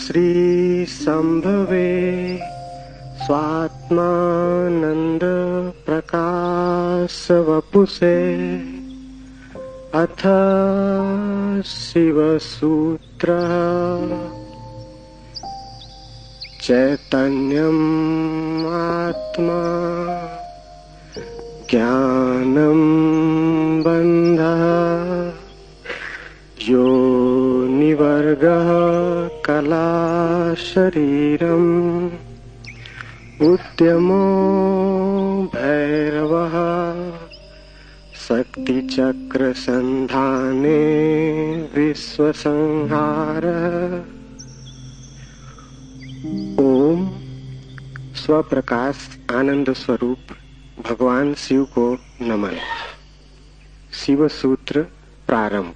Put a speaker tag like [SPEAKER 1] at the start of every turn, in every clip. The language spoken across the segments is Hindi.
[SPEAKER 1] श्री संभवे स्वात्मानंद प्रकाश वपुषे अथ शिव सूत्र चैतन्यम आत्मा ज्ञानम बंधः योनिवर्गः कला शरीरम उद्यमो भैरवः शक्ति चक्र संधाने विश्व संहार। ओम स्वप्रकाश आनंद स्वरूप भगवान शिव को नमन। शिव सूत्र प्रारंभ।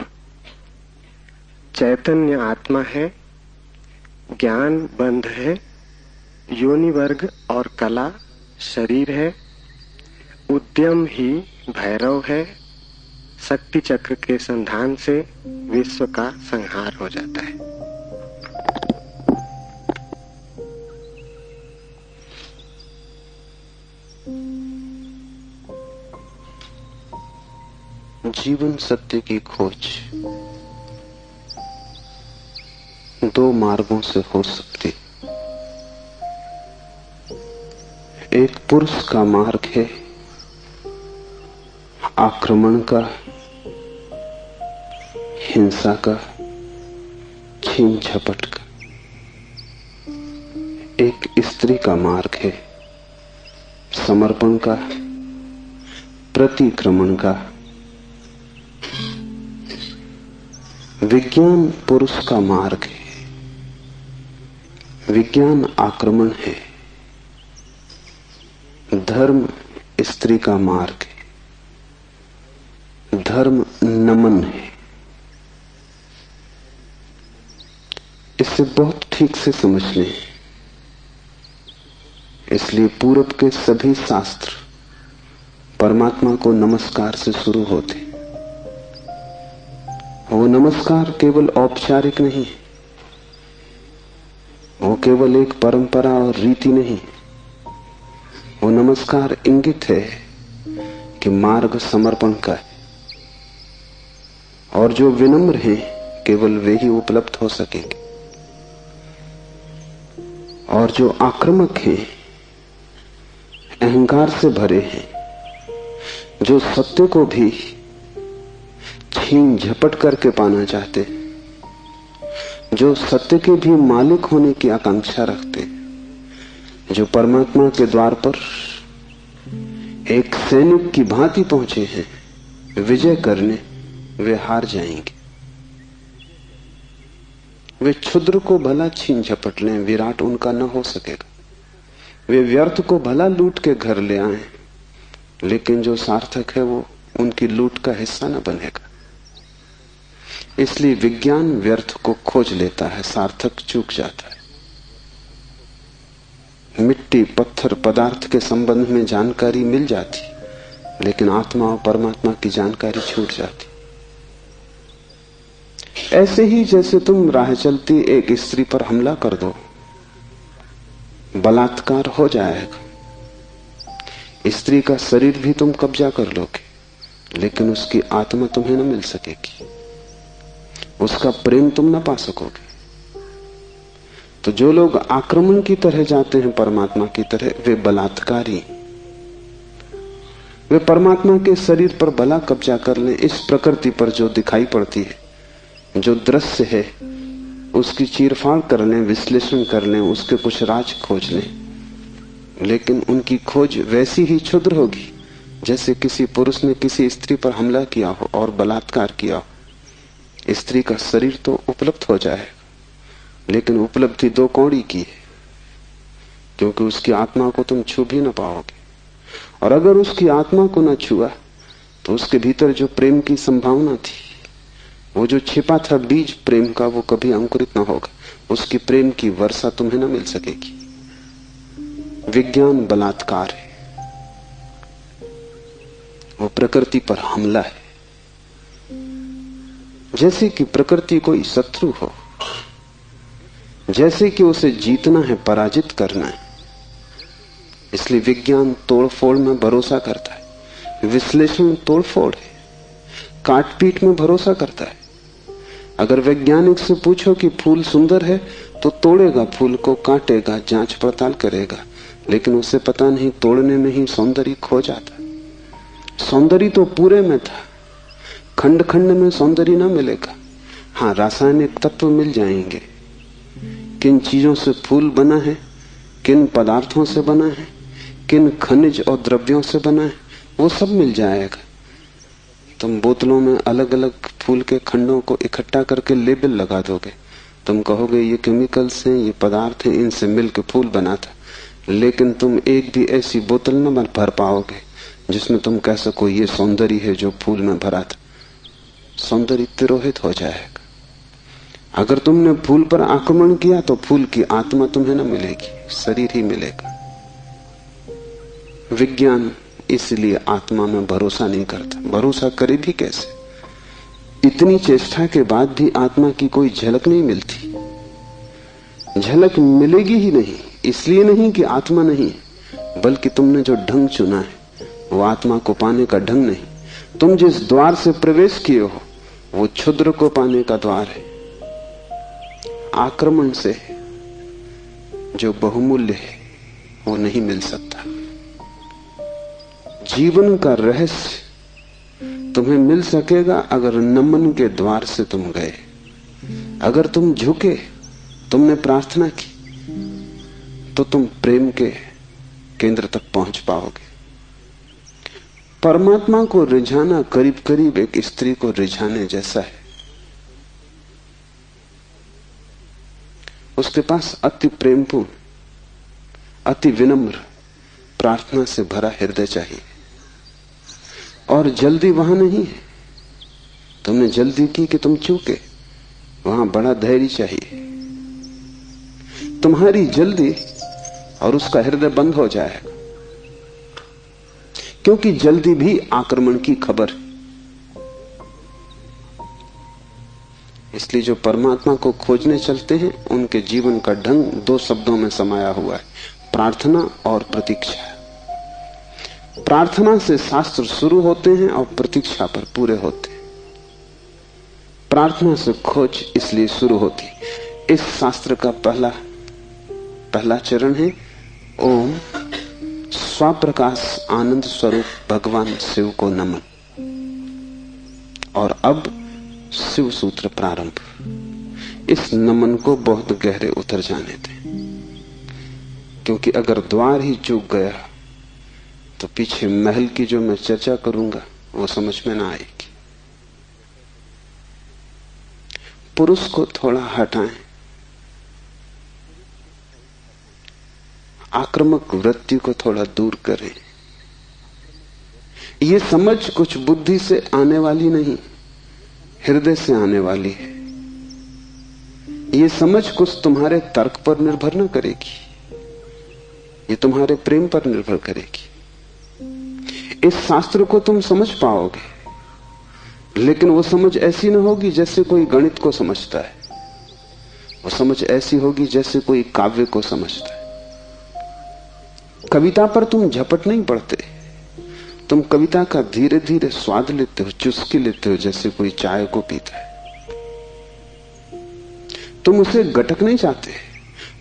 [SPEAKER 1] चैतन्य आत्मा है, ज्ञान बंध है, योनि वर्ग और कला शरीर है, उद्यम ही भैरव है, शक्ति चक्र के संधान से विश्व का संहार हो जाता है।
[SPEAKER 2] जीवन सत्य की खोज दो मार्गों से हो सकती। एक पुरुष का मार्ग है आक्रमण का, हिंसा का, छीन झपट का। एक स्त्री का मार्ग है समर्पण का, प्रतिक्रमण का। विज्ञान पुरुष का मार्ग है, विज्ञान आक्रमण है। धर्म स्त्री का मार्ग है, धर्म नमन है। इसे बहुत ठीक से समझ लें। इसलिए पूरब के सभी शास्त्र परमात्मा को नमस्कार से शुरू होते। वो नमस्कार केवल औपचारिक नहीं, वो केवल एक परंपरा और रीति नहीं। वो नमस्कार इंगित है कि मार्ग समर्पण का है, और जो विनम्र हैं केवल वे ही उपलब्ध हो सकेंगे, और जो आक्रामक हैं, अहंकार से भरे हैं, जो सत्य को भी छीन झपट करके पाना चाहते, जो सत्य के भी मालिक होने की आकांक्षा रखते, जो परमात्मा के द्वार पर एक सैनिक की भांति पहुंचे हैं विजय करने, वे हार जाएंगे। वे क्षुद्र को भला छीन झपट लें, विराट उनका न हो सकेगा। वे व्यर्थ को भला लूट के घर ले आए, लेकिन जो सार्थक है वो उनकी लूट का हिस्सा न बनेगा। इसलिए विज्ञान व्यर्थ को खोज लेता है, सार्थक चूक जाता है। मिट्टी, पत्थर, पदार्थ के संबंध में जानकारी मिल जाती, लेकिन आत्मा और परमात्मा की जानकारी छूट जाती। ऐसे ही जैसे तुम राह चलती एक स्त्री पर हमला कर दो, बलात्कार हो जाएगा। स्त्री का शरीर भी तुम कब्जा कर लोगे, लेकिन उसकी आत्मा तुम्हें न मिल सकेगी, उसका प्रेम तुम न पा सकोगे। तो जो लोग आक्रमण की तरह जाते हैं परमात्मा की तरह, वे बलात्कारी। वे परमात्मा के शरीर पर भला कब्जा कर लें, इस प्रकृति पर जो दिखाई पड़ती है, जो दृश्य है, उसकी चीरफाड़ कर लें, विश्लेषण कर लें, उसके कुछ राज खोज लें, लेकिन उनकी खोज वैसी ही क्षुद्र होगी जैसे किसी पुरुष ने किसी स्त्री पर हमला किया हो और बलात्कार किया हो। स्त्री का शरीर तो उपलब्ध हो जाए, लेकिन उपलब्धि दो कौड़ी की है, क्योंकि उसकी आत्मा को तुम छू भी न पाओगे। और अगर उसकी आत्मा को न छुआ तो उसके भीतर जो प्रेम की संभावना थी, वो जो छिपा था बीज प्रेम का, वो कभी अंकुरित न होगा। उसकी प्रेम की वर्षा तुम्हें न मिल सकेगी। विज्ञान बलात्कार है, वो प्रकृति पर हमला है। जैसे कि प्रकृति कोई शत्रु हो, जैसे कि उसे जीतना है, पराजित करना है। इसलिए विज्ञान तोड़फोड़ में भरोसा करता है, विश्लेषण तोड़फोड़ है, काटपीट में भरोसा करता है। अगर वैज्ञानिक से पूछो कि फूल सुंदर है तो तोड़ेगा फूल को, काटेगा, जांच पड़ताल करेगा, लेकिन उसे पता नहीं तोड़ने में ही सौंदर्य खो जाता। सौंदर्य तो पूरे में था, खंड खंड में सौंदर्य ना मिलेगा। हाँ, रासायनिक तत्व मिल जाएंगे, किन चीजों से फूल बना है, किन पदार्थों से बना है, किन खनिज और द्रव्यों से बना है, वो सब मिल जाएगा। तुम बोतलों में अलग अलग फूल के खंडों को इकट्ठा करके लेबल लगा दोगे, तुम कहोगे ये केमिकल्स हैं, ये पदार्थ हैं, इनसे मिलकर फूल बना था, लेकिन तुम एक भी ऐसी बोतल न भर पाओगे जिसमें तुम कह सको ये सौंदर्य है जो फूल में भरा था। सौंदर्य तिरोहित हो जाएगा। अगर तुमने फूल पर आक्रमण किया तो फूल की आत्मा तुम्हें न मिलेगी, शरीर ही मिलेगा। विज्ञान इसलिए आत्मा में भरोसा नहीं करता। भरोसा करे भी कैसे? इतनी चेष्टा के बाद भी आत्मा की कोई झलक नहीं मिलती। झलक मिलेगी ही नहीं, इसलिए नहीं कि आत्मा नहीं है, बल्कि तुमने जो ढंग चुना है वो आत्मा को पाने का ढंग नहीं। तुम जिस द्वार से प्रवेश किए हो वो क्षुद्र को पाने का द्वार है। आक्रमण से जो बहुमूल्य है वो नहीं मिल सकता। जीवन का रहस्य तुम्हें मिल सकेगा अगर नमन के द्वार से तुम गए, अगर तुम झुके, तुमने प्रार्थना की, तो तुम प्रेम के केंद्र तक पहुंच पाओगे। परमात्मा को रिझाना करीब करीब एक स्त्री को रिझाने जैसा है। उसके पास अति प्रेमपूर्ण, अति विनम्र, प्रार्थना से भरा हृदय चाहिए। और जल्दी वहां नहीं है। तुमने जल्दी की कि तुम चूके, वहां बड़ा धैर्य चाहिए। तुम्हारी जल्दी और उसका हृदय बंद हो जाएगा, क्योंकि जल्दी भी आक्रमण की खबर। इसलिए जो परमात्मा को खोजने चलते हैं उनके जीवन का ढंग दो शब्दों में समाया हुआ है, प्रार्थना और प्रतीक्षा। प्रार्थना से शास्त्र शुरू होते हैं और प्रतीक्षा पर पूरे होते हैं। प्रार्थना से खोज इसलिए शुरू होती। इस शास्त्र का पहला चरण है ओम स्वप्रकाश आनंद स्वरूप भगवान शिव को नमन। और अब शिव सूत्र प्रारंभ। इस नमन को बहुत गहरे उतर जाने दें, क्योंकि अगर द्वार ही चूक गया तो पीछे महल की जो मैं चर्चा करूंगा वो समझ में ना आएगी। पुरुष को थोड़ा हटाएं, आक्रामक वृत्ति को थोड़ा दूर करें। ये समझ कुछ बुद्धि से आने वाली नहीं, हृदय से आने वाली है। ये समझ कुछ तुम्हारे तर्क पर निर्भर न करेगी, ये तुम्हारे प्रेम पर निर्भर करेगी। इस शास्त्र को तुम समझ पाओगे, लेकिन वो समझ ऐसी न होगी जैसे कोई गणित को समझता है। वो समझ ऐसी होगी जैसे कोई काव्य को समझता है। कविता पर तुम झपट नहीं पड़ते, तुम कविता का धीरे धीरे स्वाद लेते हो, चुस्की लेते हो, जैसे कोई चाय को पीता है। तुम उसे गटक नहीं चाहते,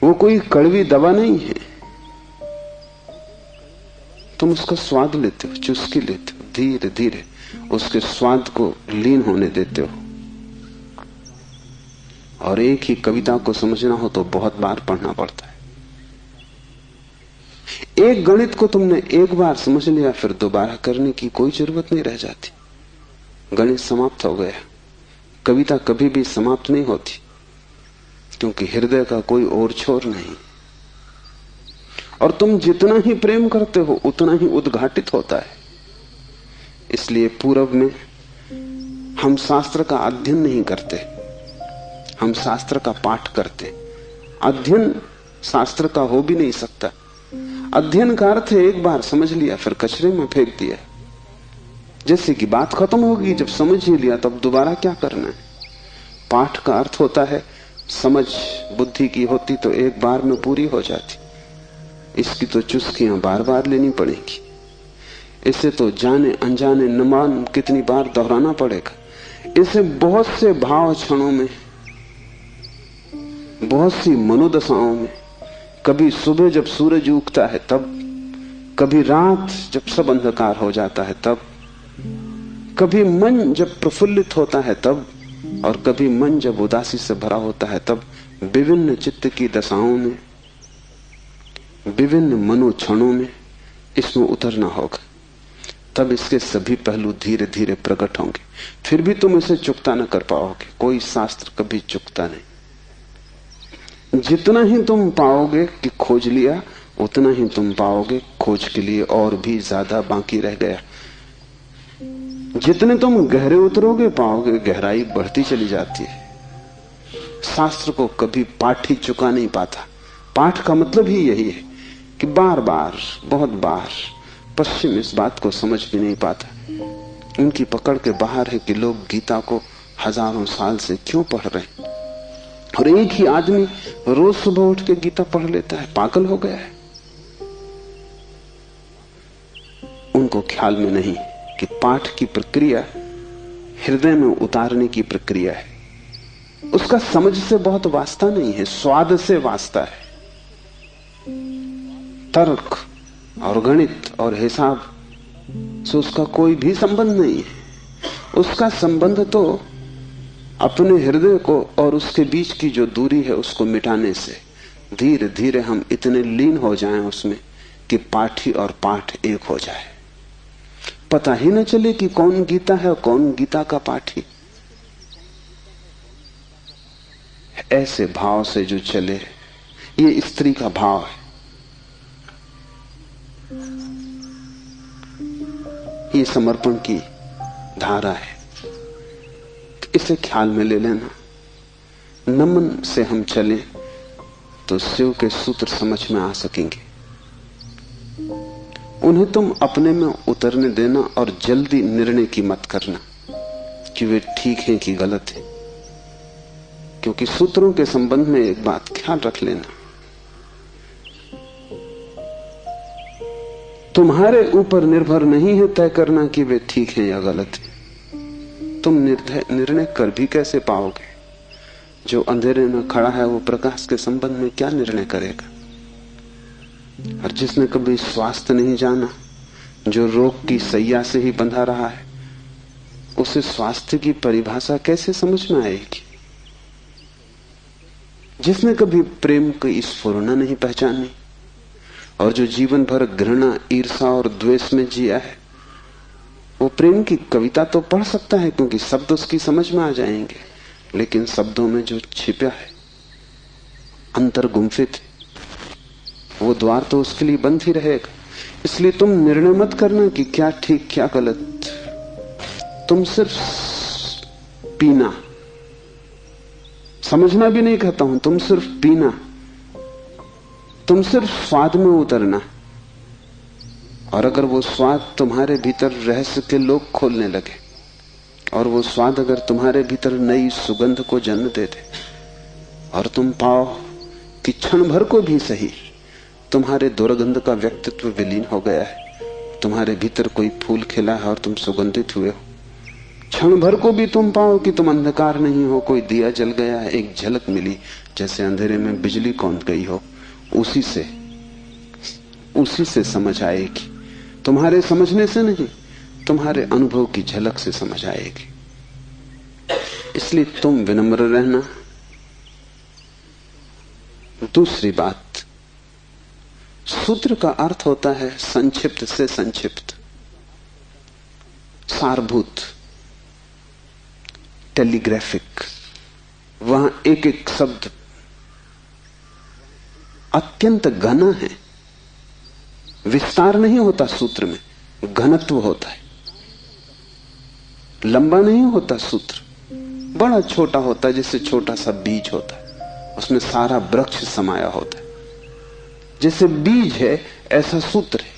[SPEAKER 2] वो कोई कड़वी दवा नहीं है। तुम उसका स्वाद लेते हो, चुस्की लेते हो, धीरे धीरे उसके स्वाद को लीन होने देते हो। और एक ही कविता को समझना हो तो बहुत बार पढ़ना पड़ता है। एक गणित को तुमने एक बार समझ लिया, फिर दोबारा करने की कोई जरूरत नहीं रह जाती। गणित समाप्त हो गया। कविता कभी भी समाप्त नहीं होती, क्योंकि हृदय का कोई और छोर नहीं। और तुम जितना ही प्रेम करते हो उतना ही उद्घाटित होता है। इसलिए पूर्व में हम शास्त्र का अध्ययन नहीं करते, हम शास्त्र का पाठ करते। अध्ययन शास्त्र का हो भी नहीं सकता। अध्ययन का अर्थ है एक बार समझ लिया फिर कचरे में फेंक दिया। जैसे कि बात खत्म होगी, जब समझ ही लिया तब दोबारा क्या करना है। पाठ का अर्थ होता है समझ बुद्धि की होती तो एक बार में पूरी हो जाती। इसकी तो चुस्कियां बार बार लेनी पड़ेंगी। इसे तो जाने अनजाने न मान कितनी बार दोहराना पड़ेगा। इसे बहुत से भाव क्षणों में, बहुत सी मनोदशाओं में, कभी सुबह जब सूरज उगता है तब, कभी रात जब सब अंधकार हो जाता है तब, कभी मन जब प्रफुल्लित होता है तब, और कभी मन जब उदासी से भरा होता है तब, विभिन्न चित्त की दशाओं में, विभिन्न मनोक्षणों में इसमें उतरना होगा। तब इसके सभी पहलू धीरे धीरे प्रकट होंगे। फिर भी तुम इसे चुकता न कर पाओगे। कोई शास्त्र कभी चुकता नहीं। जितना ही तुम पाओगे कि खोज लिया, उतना ही तुम पाओगे खोज के लिए और भी ज्यादा बाकी रह गया। जितने तुम गहरे उतरोगे पाओगे गहराई बढ़ती चली जाती है। शास्त्र को कभी पाठ ही चुका नहीं पाता। पाठ का मतलब ही यही है कि बार बार, बहुत बार। पश्चिम इस बात को समझ भी नहीं पाता। उनकी पकड़ के बाहर है कि लोग गीता को हजारों साल से क्यों पढ़ रहे हैं, और एक ही आदमी रोज सुबह उठ के गीता पढ़ लेता है। पागल हो गया है। उनको ख्याल में नहीं कि पाठ की प्रक्रिया हृदय में उतारने की प्रक्रिया है। उसका समझ से बहुत वास्ता नहीं है, स्वाद से वास्ता है। तर्क और गणित और हिसाब से उसका कोई भी संबंध नहीं है। उसका संबंध तो अपने हृदय को और उसके बीच की जो दूरी है उसको मिटाने से। धीरे धीरे हम इतने लीन हो जाएं उसमें कि पाठी और पाठ एक हो जाए। पता ही न चले कि कौन गीता है और कौन गीता का पाठी। ऐसे भाव से जो चले, ये स्त्री का भाव है। ये समर्पण की धारा है। इसे ख्याल में ले लेना। नमन से हम चले तो शिव के सूत्र समझ में आ सकेंगे। उन्हें तुम अपने में उतरने देना और जल्दी निर्णय की मत करना कि वे ठीक हैं कि गलत है। क्योंकि सूत्रों के संबंध में एक बात ख्याल रख लेना, तुम्हारे ऊपर निर्भर नहीं है तय करना कि वे ठीक हैं या गलत हैं। तुम निर्णय कर भी कैसे पाओगे? जो अंधेरे में खड़ा है वो प्रकाश के संबंध में क्या निर्णय करेगा? और जिसने कभी स्वास्थ्य नहीं जाना, जो रोग की सैया से ही बंधा रहा है, उसे स्वास्थ्य की परिभाषा कैसे समझ में आएगी? जिसने कभी प्रेम की स्फुरना नहीं पहचानी और जो जीवन भर घृणा, ईर्षा और द्वेष में जिया है, वो प्रेम की कविता तो पढ़ सकता है क्योंकि शब्द उसकी समझ में आ जाएंगे, लेकिन शब्दों में जो छिपा है, अंतर गुम्फित है, वो द्वार तो उसके लिए बंद ही रहेगा। इसलिए तुम निर्णय मत करना कि क्या ठीक क्या गलत। तुम सिर्फ पीना, समझना भी नहीं कहता हूं, तुम सिर्फ पीना, तुम सिर्फ स्वाद में उतरना। और अगर वो स्वाद तुम्हारे भीतर रहस्य के लोग खोलने लगे, और वो स्वाद अगर तुम्हारे भीतर नई सुगंध को जन्म दे दे, और तुम पाओ कि क्षण भर को भी सही तुम्हारे दुर्गंध का व्यक्तित्व विलीन हो गया है, तुम्हारे भीतर कोई फूल खिला है और तुम सुगंधित हुए हो, क्षण भर को भी तुम पाओ कि तुम अंधकार नहीं हो, कोई दिया जल गया है, एक झलक मिली जैसे अंधेरे में बिजली कौंध गई हो, उसी से समझ आएगी। तुम्हारे समझने से नहीं, तुम्हारे अनुभव की झलक से समझ आएगी। इसलिए तुम विनम्र रहना। दूसरी बात, सूत्र का अर्थ होता है संक्षिप्त से संक्षिप्त, सारभूत, टेलीग्राफिक। वहां एक एक शब्द अत्यंत घना है। विस्तार नहीं होता सूत्र में, घनत्व होता है। लंबा नहीं होता सूत्र, बड़ा छोटा होता है, जैसे छोटा सा बीज होता है, उसमें सारा वृक्ष समाया होता है। जैसे बीज है ऐसा सूत्र है।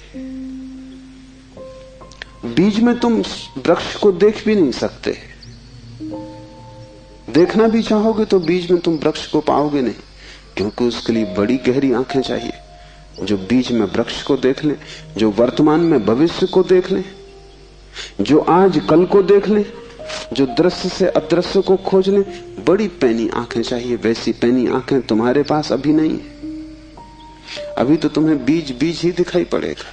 [SPEAKER 2] बीज में तुम वृक्ष को देख भी नहीं सकते, देखना भी चाहोगे तो बीज में तुम वृक्ष को पाओगे नहीं, क्योंकि उसके लिए बड़ी गहरी आंखें चाहिए। जो बीज में वृक्ष को देख ले, जो वर्तमान में भविष्य को देख ले, जो आज कल को देख ले, जो दृश्य से अदृश्य को खोज ले, बड़ी पैनी आंखें चाहिए। वैसी पैनी आंखें तुम्हारे पास अभी नहीं है। अभी तो तुम्हें बीज बीज ही दिखाई पड़ेगा।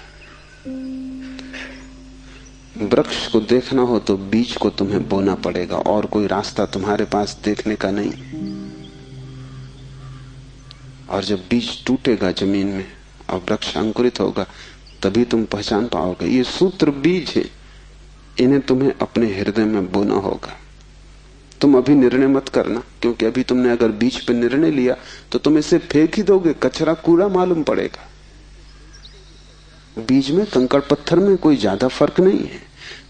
[SPEAKER 2] वृक्ष को देखना हो तो बीज को तुम्हें बोना पड़ेगा, और कोई रास्ता तुम्हारे पास देखने का नहीं। और जब बीज टूटेगा जमीन में और वृक्ष अंकुरित होगा, तभी तुम पहचान पाओगे। ये सूत्र बीज है, इन्हें तुम्हें अपने हृदय में बोना होगा। तुम अभी निर्णय मत करना, क्योंकि अभी तुमने अगर बीज पे निर्णय लिया तो तुम इसे फेंक ही दोगे, कचरा कूड़ा मालूम पड़ेगा। बीज में कंकड़ पत्थर में कोई ज्यादा फर्क नहीं है।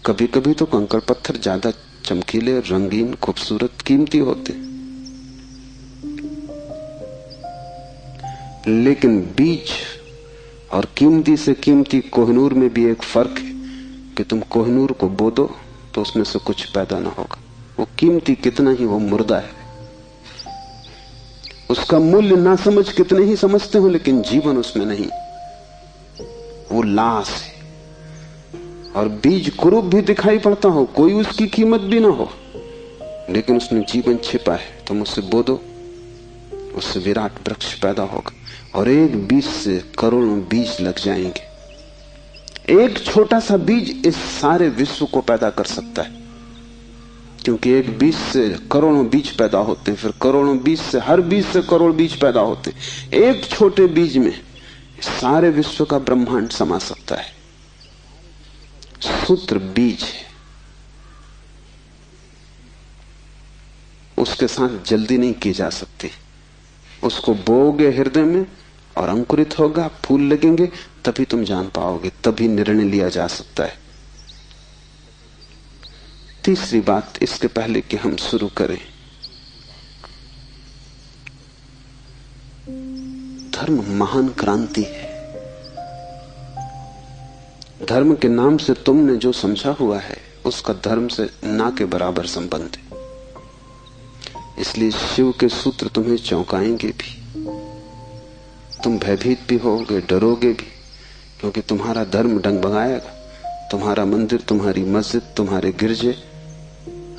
[SPEAKER 2] कभी कभी तो कंकड़ पत्थर ज्यादा चमकीले, रंगीन, खूबसूरत, कीमती होते, लेकिन बीज और कीमती से कीमती कोहिनूर में भी एक फर्क है कि तुम कोहिनूर को बो दो तो उसमें से कुछ पैदा ना होगा। वो कीमती कितना ही वो मुर्दा है, उसका मूल्य ना समझ कितने ही समझते हो, लेकिन जीवन उसमें नहीं, वो लाश है। और बीज कुरूप भी दिखाई पड़ता हो, कोई उसकी कीमत भी ना हो, लेकिन उसमें जीवन छिपा है। तुम उससे बो दो, उससे विराट वृक्ष पैदा होगा। और एक बीज से करोड़ों बीज लग जाएंगे। एक छोटा सा बीज इस सारे विश्व को पैदा कर सकता है, क्योंकि एक बीज से करोड़ों बीज पैदा होते हैं, फिर करोड़ों बीज से, हर बीज से करोड़ बीज पैदा होते हैं। एक छोटे बीज में सारे विश्व का ब्रह्मांड समा सकता है। सूत्र बीज है, उसके साथ जल्दी नहीं की जा सकती। उसको बोओगे हृदय में और अंकुरित होगा, फूल लगेंगे, तभी तुम जान पाओगे, तभी निर्णय लिया जा सकता है। तीसरी बात, इसके पहले कि हम शुरू करें, धर्म महान क्रांति है। धर्म के नाम से तुमने जो समझा हुआ है उसका धर्म से ना के बराबर संबंध है। इसलिए शिव के सूत्र तुम्हें चौंकाएंगे भी, तुम भयभीत भी होगे, डरोगे भी, क्योंकि तुम्हारा धर्म डगमगाएगा। तुम्हारा मंदिर, तुम्हारी मस्जिद, तुम्हारे गिरजे,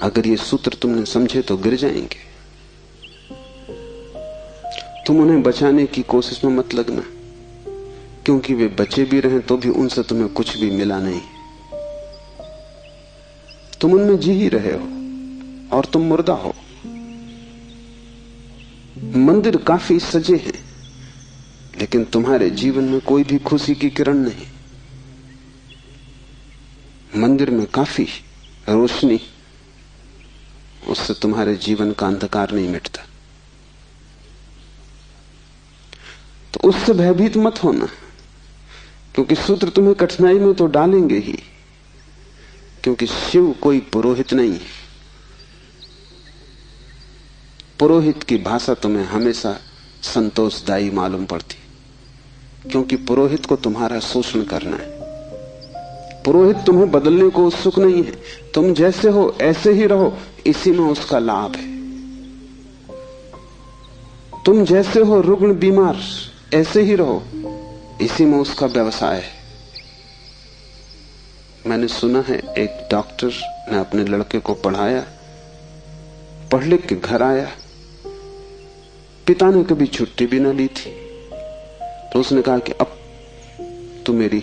[SPEAKER 2] अगर ये सूत्र तुमने समझे तो गिर जाएंगे। तुम उन्हें बचाने की कोशिश में मत लगना, क्योंकि वे बचे भी रहे तो भी उनसे तुम्हें कुछ भी मिला नहीं। तुम उनमें जी ही रहे हो और तुम मुर्दा हो। मंदिर काफी सजे हैं, लेकिन तुम्हारे जीवन में कोई भी खुशी की किरण नहीं। मंदिर में काफी रोशनी, उससे तुम्हारे जीवन का अंधकार नहीं मिटता। तो उससे भयभीत मत होना, क्योंकि सूत्र तुम्हें कठिनाई में तो डालेंगे ही, क्योंकि शिव कोई पुरोहित नहीं है। पुरोहित की भाषा तुम्हें हमेशा संतोषदायी मालूम पड़ती, क्योंकि पुरोहित को तुम्हारा शोषण करना है। पुरोहित तुम्हें बदलने को उत्सुक नहीं है। तुम जैसे हो ऐसे ही रहो, इसी में उसका लाभ है। तुम जैसे हो रुग्ण बीमार, ऐसे ही रहो, इसी में उसका व्यवसाय है। मैंने सुना है एक डॉक्टर ने अपने लड़के को पढ़ाया, पढ़ लिख के घर आया, पिता ने कभी छुट्टी भी ना ली थी, तो उसने कहा कि अब तू मेरी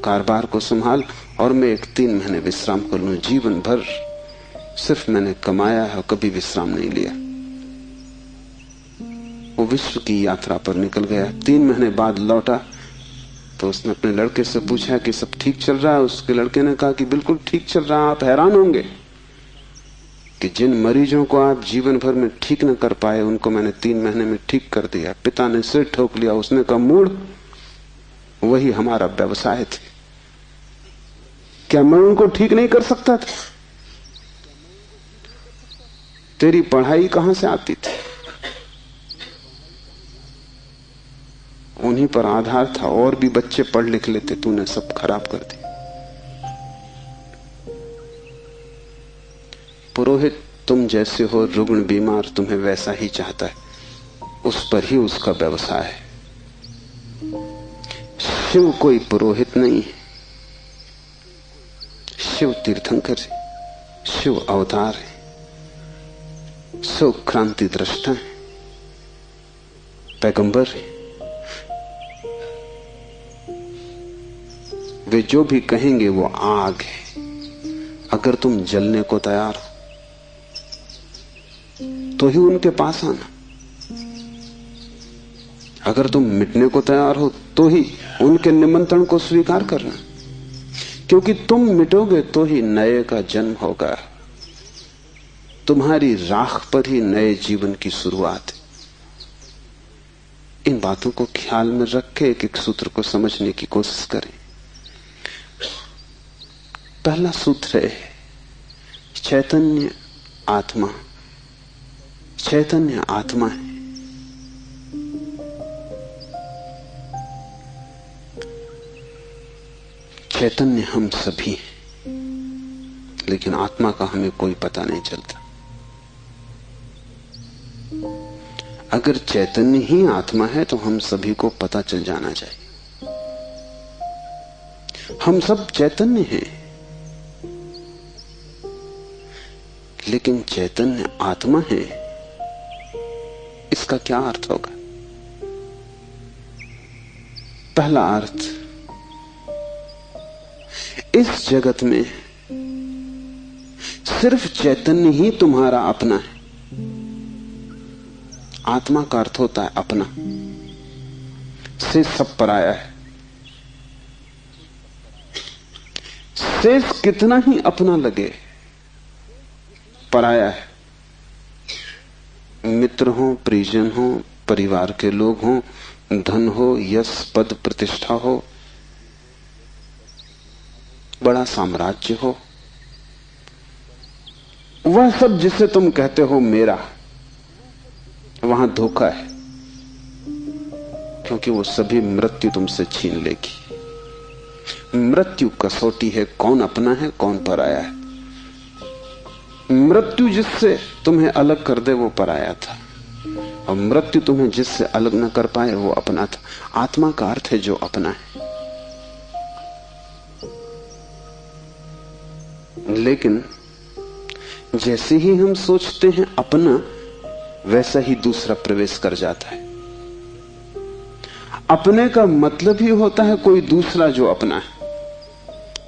[SPEAKER 2] कारोबार को संभाल और मैं 3 महीने विश्राम कर लूं। जीवन भर सिर्फ मैंने कमाया है, कभी विश्राम नहीं लिया। वो विश्व की यात्रा पर निकल गया। 3 महीने बाद लौटा तो उसने अपने लड़के से पूछा कि सब ठीक चल रहा है। उसके लड़के ने कहा कि बिल्कुल ठीक चल रहा है। आप हैरान होंगे कि जिन मरीजों को आप जीवन भर में ठीक न कर पाए, उनको मैंने 3 महीने में ठीक कर दिया। पिता ने सिर ठोक लिया। उसने कहा, मूढ़, वही हमारा व्यवसाय थे। क्या मैं उनको ठीक नहीं कर सकता था? तेरी पढ़ाई कहां से आती थी? उन्हीं पर आधार था, और भी बच्चे पढ़ लिख लेते, तूने सब खराब कर दिया। पुरोहित तुम जैसे हो रुग्ण बीमार तुम्हें वैसा ही चाहता है, उस पर ही उसका व्यवसाय है। शिव कोई पुरोहित नहीं है, शिव तीर्थंकर है, शिव अवतार है, शिव क्रांति दृष्टा है, पैगंबर है। वे जो भी कहेंगे वो आग है। अगर तुम जलने को तैयार हो तो ही उनके पास आना, अगर तुम मिटने को तैयार हो तो ही उनके निमंत्रण को स्वीकार करना, क्योंकि तुम मिटोगे तो ही नए का जन्म होगा। तुम्हारी राख पर ही नए जीवन की शुरुआत है। इन बातों को ख्याल में रख के एक एक सूत्र को समझने की कोशिश करें। पहला सूत्र है चैतन्य आत्मा। चैतन्य आत्मा है। चैतन्य हम सभी हैं, लेकिन आत्मा का हमें कोई पता नहीं चलता। अगर चैतन्य ही आत्मा है तो हम सभी को पता चल जाना चाहिए। हम सब चैतन्य हैं, लेकिन चैतन्य आत्मा है, इसका क्या अर्थ होगा? पहला अर्थ, इस जगत में सिर्फ चैतन्य ही तुम्हारा अपना है। आत्मा का अर्थ होता है अपना, से सब पराया है। शेष कितना ही अपना लगे, पराया है। मित्र हो, परिजन हो, परिवार के लोग हो, धन हो, यश पद प्रतिष्ठा हो, बड़ा साम्राज्य हो, वह सब जिसे तुम कहते हो मेरा, वहां धोखा है, क्योंकि वो सभी मृत्यु तुमसे छीन लेगी। मृत्यु कसौटी है, कौन अपना है कौन पराया है। मृत्यु जिससे तुम्हें अलग कर दे वो पराया था, और मृत्यु तुम्हें जिससे अलग न कर पाए वो अपना था। आत्मा का अर्थ है जो अपना है। लेकिन जैसे ही हम सोचते हैं अपना, वैसा ही दूसरा प्रवेश कर जाता है। अपने का मतलब ही होता है कोई दूसरा जो अपना है।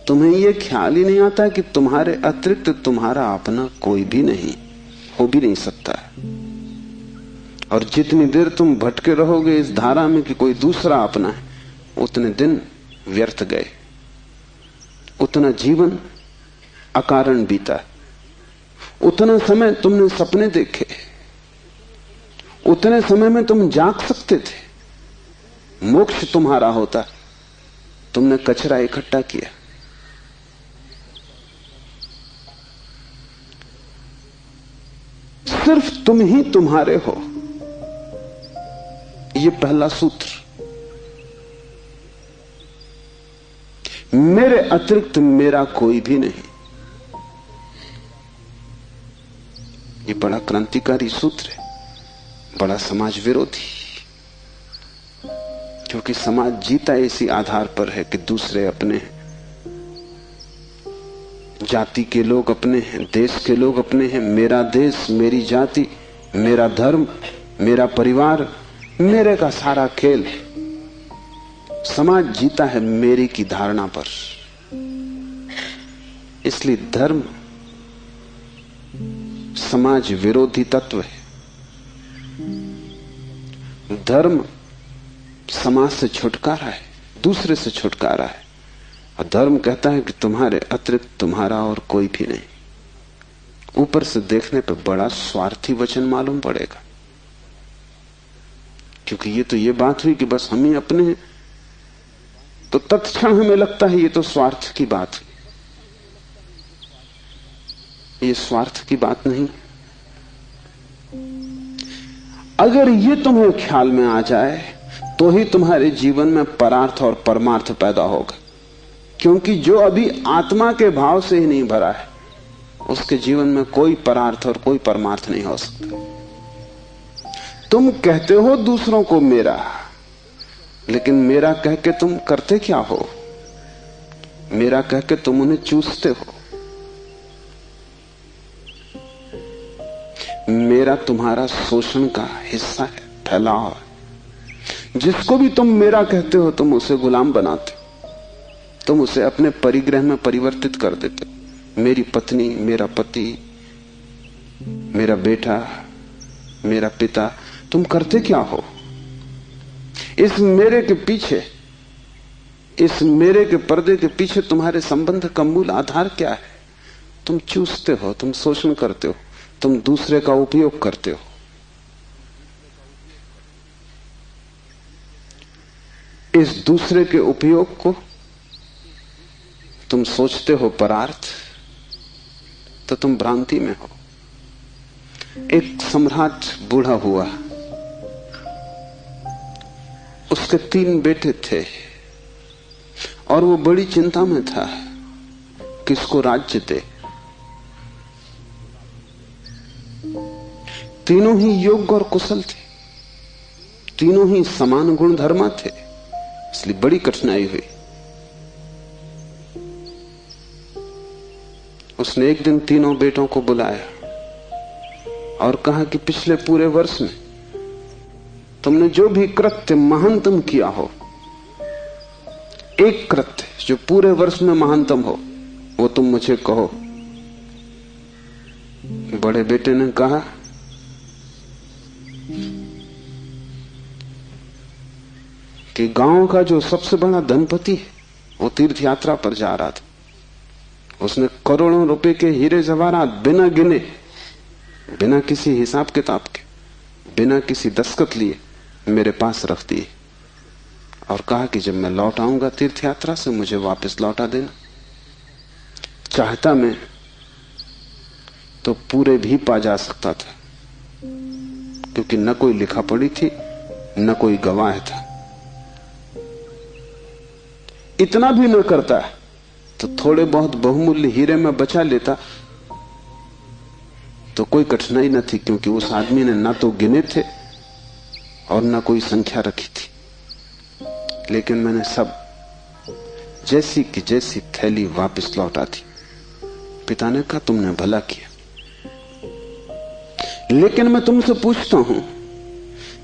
[SPEAKER 2] तुम्हें यह ख्याल ही नहीं आता कि तुम्हारे अतिरिक्त तुम्हारा अपना कोई भी नहीं, हो भी नहीं सकता है। और जितनी देर तुम भटके रहोगे इस धारा में कि कोई दूसरा अपना है, उतने दिन व्यर्थ गए, उतना जीवन अकारण बीता, उतना समय तुमने सपने देखे, उतने समय में तुम जाग सकते थे। मोक्ष तुम्हारा होता, तुमने कचरा इकट्ठा किया। सिर्फ तुम ही तुम्हारे हो, यह पहला सूत्र। मेरे अतिरिक्त मेरा कोई भी नहीं। यह बड़ा क्रांतिकारी सूत्र है, बड़ा समाज विरोधी, क्योंकि समाज जीता इसी आधार पर है कि दूसरे अपने हैं, जाति के लोग अपने हैं, देश के लोग अपने हैं। मेरा देश, मेरी जाति, मेरा धर्म, मेरा परिवार, मेरे का सारा खेल। समाज जीता है मेरी की धारणा पर। इसलिए धर्म समाज विरोधी तत्व है। धर्म समाज से छुटकारा है, दूसरे से छुटकारा है। और धर्म कहता है कि तुम्हारे अतिरिक्त तुम्हारा और कोई भी नहीं। ऊपर से देखने पर बड़ा स्वार्थी वचन मालूम पड़ेगा, क्योंकि ये बात हुई कि बस हम ही अपने हैं, तो तत्क्षण हमें लगता है ये तो स्वार्थ की बात हुई। ये स्वार्थ की बात नहीं। अगर ये तुम्हें ख्याल में आ जाए तो ही तुम्हारे जीवन में परार्थ और परमार्थ पैदा होगा, क्योंकि जो अभी आत्मा के भाव से ही नहीं भरा है उसके जीवन में कोई परार्थ और कोई परमार्थ नहीं हो सकता। तुम कहते हो दूसरों को मेरा, लेकिन मेरा कह के तुम करते क्या हो? मेरा कह के तुम उन्हें चूसते हो। मेरा तुम्हारा शोषण का हिस्सा है, फैलाव है। जिसको भी तुम मेरा कहते हो तुम उसे गुलाम बनाते हो, तुम उसे अपने परिग्रह में परिवर्तित कर देते हो। मेरी पत्नी, मेरा पति, मेरा बेटा, मेरा पिता, तुम करते क्या हो? इस मेरे के पीछे, इस मेरे के पर्दे के पीछे तुम्हारे संबंध का मूल आधार क्या है? तुम चूसते हो, तुम शोषण करते हो, तुम दूसरे का उपयोग करते हो। इस दूसरे के उपयोग को तुम सोचते हो परार्थ, तो तुम भ्रांति में हो। एक सम्राट बूढ़ा हुआ, उसके 3 बेटे थे और वो बड़ी चिंता में था किसको राज्य दे। तीनों ही योग्य और कुशल थे, तीनों ही समान गुणधर्मा थे, इसलिए बड़ी कठिनाई हुई। उसने एक दिन तीनों बेटों को बुलाया और कहा कि पिछले पूरे वर्ष में तुमने जो भी कृत्य महानतम किया हो, एक कृत्य जो पूरे वर्ष में महानतम हो, वो तुम मुझे कहो। बड़े बेटे ने कहा कि गांव का जो सबसे बड़ा धनपति है वो तीर्थ यात्रा पर जा रहा था। उसने करोड़ों रुपए के हीरे जवाहरात बिना गिने, बिना किसी हिसाब किताब के, बिना किसी दस्तखत लिए मेरे पास रख दिए और कहा कि जब मैं लौट आऊंगा तीर्थ यात्रा से मुझे वापस लौटा देना। चाहता मैं तो पूरे भी पा जा सकता था, क्योंकि न कोई लिखा पढ़ी थी न कोई गवाह था। इतना भी न करता तो थोड़े बहुत बहुमूल्य हीरे में बचा लेता तो कोई कठिनाई न थी, क्योंकि उस आदमी ने ना तो गिने थे और ना कोई संख्या रखी थी। लेकिन मैंने सब जैसी की जैसी थैली वापस लौटा दी। पिता ने कहा तुमने भला किया, लेकिन मैं तुमसे पूछता हूं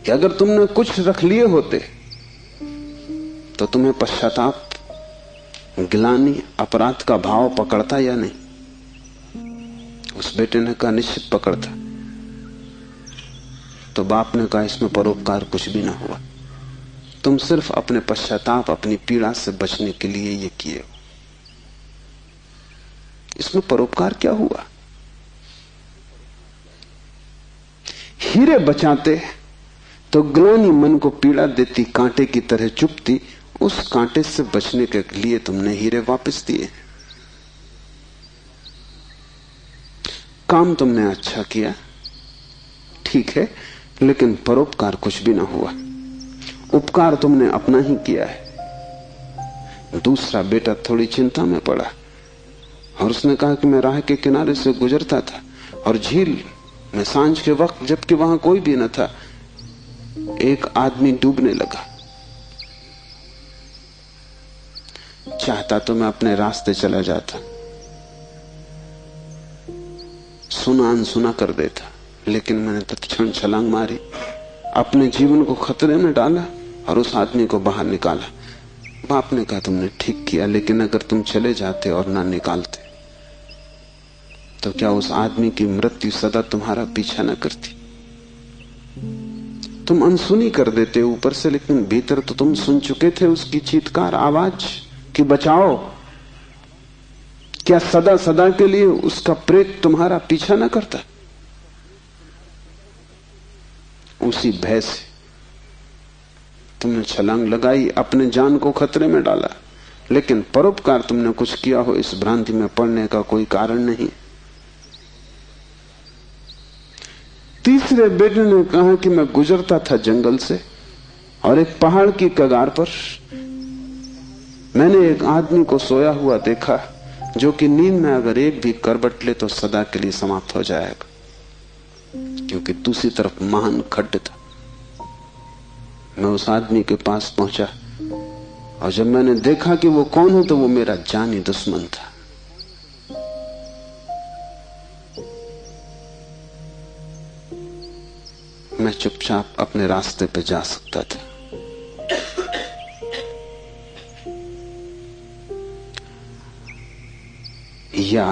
[SPEAKER 2] कि अगर तुमने कुछ रख लिए होते तो तुम्हें पश्चाताप, गिलानी, अपराध का भाव पकड़ता या नहीं? उस बेटे ने कहा निश्चित पकड़ता। तो बाप ने कहा इसमें परोपकार कुछ भी ना हुआ, तुम सिर्फ अपने पश्चाताप, अपनी पीड़ा से बचने के लिए ये किए हो। इसमें परोपकार क्या हुआ? हीरे बचाते तो ग्लानि मन को पीड़ा देती, कांटे की तरह चुभती, उस कांटे से बचने के लिए तुमने हीरे वापस दिए। काम तुमने अच्छा किया, ठीक है, लेकिन परोपकार कुछ भी ना हुआ। उपकार तुमने अपना ही किया है। दूसरा बेटा थोड़ी चिंता में पड़ा और उसने कहा कि मैं राह के किनारे से गुजरता था और झील में सांझ के वक्त, जबकि वहां कोई भी न था, एक आदमी डूबने लगा। चाहता तो मैं अपने रास्ते चला जाता, सुना अनसुना कर देता, लेकिन मैंने तत्क्षण छलांग मारी, अपने जीवन को खतरे में डाला और उस आदमी को बाहर निकाला। बाप ने कहा तुमने ठीक किया, लेकिन अगर तुम चले जाते और ना निकालते तो क्या उस आदमी की मृत्यु सदा तुम्हारा पीछा न करती? तुम अनसुनी कर देते ऊपर से, लेकिन भीतर तो तुम सुन चुके थे उसकी चीत्कार आवाज कि बचाओ। क्या सदा सदा के लिए उसका प्रेत तुम्हारा पीछा न करता? उसी भय से तुमने छलांग लगाई, अपने जान को खतरे में डाला, लेकिन परोपकार तुमने कुछ किया हो इस भ्रांति में पड़ने का कोई कारण नहीं। तीसरे बेटे ने कहा कि मैं गुजरता था जंगल से और एक पहाड़ की कगार पर मैंने एक आदमी को सोया हुआ देखा जो कि नींद में अगर एक भी करवट ले तो सदा के लिए समाप्त हो जाएगा, क्योंकि दूसरी तरफ महान खड्ड था। मैं उस आदमी के पास पहुंचा और जब मैंने देखा कि वो कौन है तो वो मेरा जानी दुश्मन था। मैं चुपचाप अपने रास्ते पे जा सकता था। या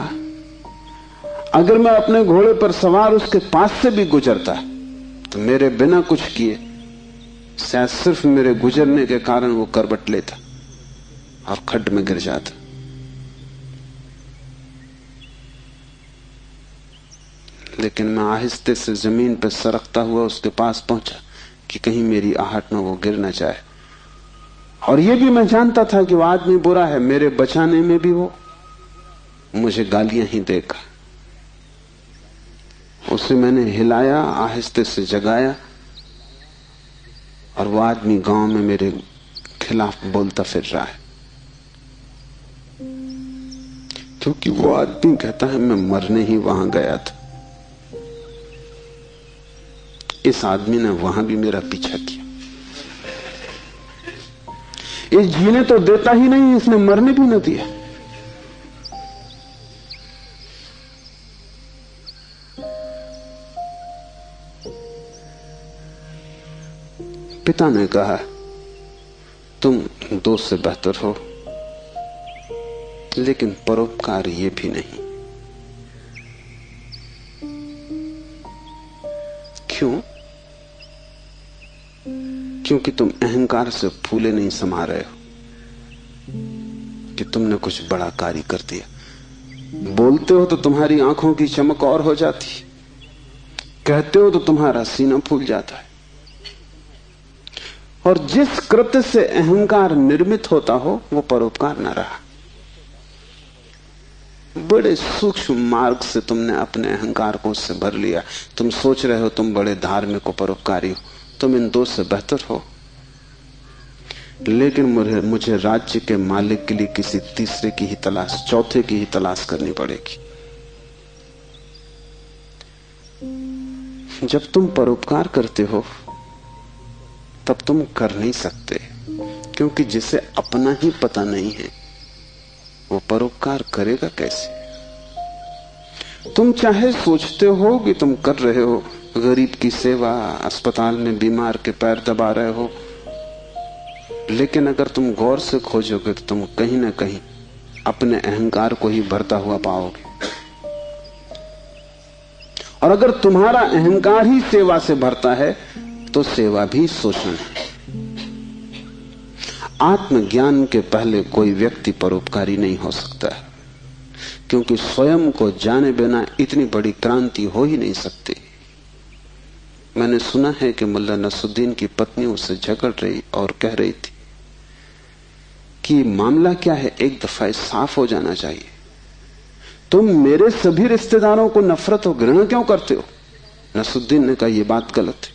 [SPEAKER 2] अगर मैं अपने घोड़े पर सवार उसके पास से भी गुजरता तो मेरे बिना कुछ किए शायद सिर्फ मेरे गुजरने के कारण वो करवट लेता और खड्ड में गिर जाता। लेकिन मैं आहिस्ते से जमीन पर सरकता हुआ उसके पास पहुंचा कि कहीं मेरी आहट में वो गिर न जाए। और ये भी मैं जानता था कि वो आदमी बुरा है, मेरे बचाने में भी वो मुझे गालियां ही देगा। उसे मैंने हिलाया, आहिस्ते से जगाया, और वो आदमी गांव में मेरे खिलाफ बोलता फिर रहा है, क्योंकि वो आदमी कहता है मैं मरने ही वहां गया था। इस आदमी ने वहां भी मेरा पीछा किया। ये जीने तो देता ही नहीं, इसने मरने भी न दिया। पिता ने कहा तुम दोस्त से बेहतर हो, लेकिन परोपकार ये भी नहीं। क्यों? क्योंकि तुम अहंकार से फूले नहीं समा रहे हो कि तुमने कुछ बड़ा कार्य कर दिया। बोलते हो तो तुम्हारी आंखों की चमक और हो जाती, कहते हो तो तुम्हारा सीना फूल जाता है। और जिस कृत्य से अहंकार निर्मित होता हो वो परोपकार न रहा। बड़े सूक्ष्म मार्ग से तुमने अपने अहंकार को उससे भर लिया। तुम सोच रहे हो तुम बड़े धार्मिक और परोपकारी हो, तुम इन दो से बेहतर हो। लेकिन मुझे राज्य के मालिक के लिए किसी तीसरे की ही तलाश, चौथे की ही तलाश करनी पड़ेगी। जब तुम परोपकार करते हो तब तुम कर नहीं सकते, क्योंकि जिसे अपना ही पता नहीं है वो परोपकार करेगा कैसे? तुम चाहे सोचते हो कि तुम कर रहे हो गरीब की सेवा, अस्पताल में बीमार के पैर दबा रहे हो, लेकिन अगर तुम गौर से खोजोगे तो तुम कहीं ना कहीं अपने अहंकार को ही भरता हुआ पाओगे। और अगर तुम्हारा अहंकार ही सेवा से भरता है तो सेवा भी शोषण है। आत्मज्ञान के पहले कोई व्यक्ति परोपकारी नहीं हो सकता है, क्योंकि स्वयं को जाने बिना इतनी बड़ी क्रांति हो ही नहीं सकती। मैंने सुना है कि मुल्ला नसरुद्दीन की पत्नी उससे झगड़ रही और कह रही थी कि मामला क्या है, एक दफा साफ हो जाना चाहिए। तुम मेरे सभी रिश्तेदारों को नफरत और घृणा क्यों करते हो? नसरुद्दीन ने कहा यह बात गलत है,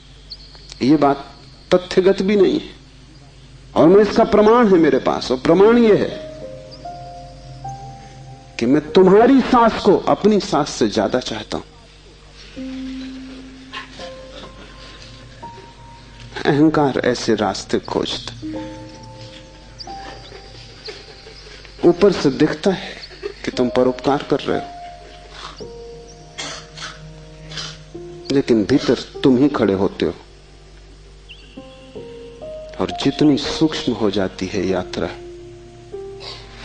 [SPEAKER 2] ये बात तथ्यगत भी नहीं है, और मैं इसका प्रमाण है मेरे पास। और प्रमाण यह है कि मैं तुम्हारी सास को अपनी सास से ज्यादा चाहता हूं। अहंकार ऐसे रास्ते खोजता, ऊपर से दिखता है कि तुम परोपकार कर रहे हो, लेकिन भीतर तुम ही खड़े होते हो। और जितनी सूक्ष्म हो जाती है यात्रा,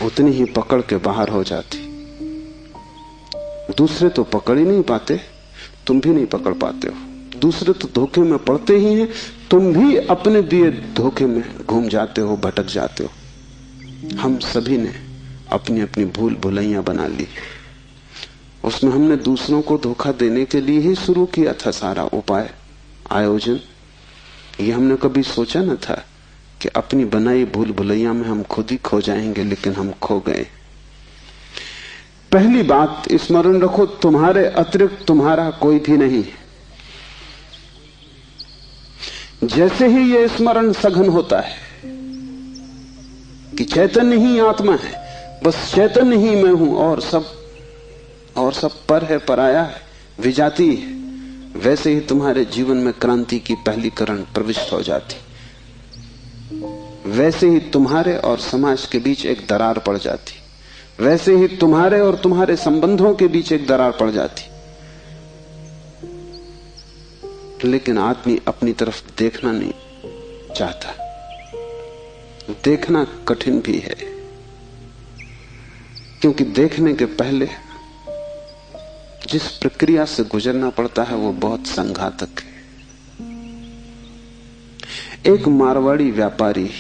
[SPEAKER 2] उतनी ही पकड़ के बाहर हो जाती। दूसरे तो पकड़ ही नहीं पाते, तुम भी नहीं पकड़ पाते हो। दूसरे तो धोखे में पड़ते ही हैं, तुम भी अपने दिए धोखे में घूम जाते हो, भटक जाते हो। हम सभी ने अपनी अपनी भूल भुलैयां बना ली। उसमें हमने दूसरों को धोखा देने के लिए ही शुरू किया था सारा उपाय, आयोजन। ये हमने कभी सोचा न था कि अपनी बनाई भूल भुलैया में हम खुद ही खो जाएंगे, लेकिन हम खो गए। पहली बात स्मरण रखो, तुम्हारे अतिरिक्त तुम्हारा कोई भी नहीं है। जैसे ही यह स्मरण सघन होता है कि चैतन्य ही आत्मा है, बस चैतन्य ही मैं हूं और सब पर है, पराया है, विजाती है। वैसे ही तुम्हारे जीवन में क्रांति की पहली किरण प्रविष्ट हो जाती, वैसे ही तुम्हारे और समाज के बीच एक दरार पड़ जाती, वैसे ही तुम्हारे और तुम्हारे संबंधों के बीच एक दरार पड़ जाती। लेकिन आदमी अपनी तरफ देखना नहीं चाहता। देखना कठिन भी है, क्योंकि देखने के पहले जिस प्रक्रिया से गुजरना पड़ता है वो बहुत संघातक है। एक मारवाड़ी व्यापारी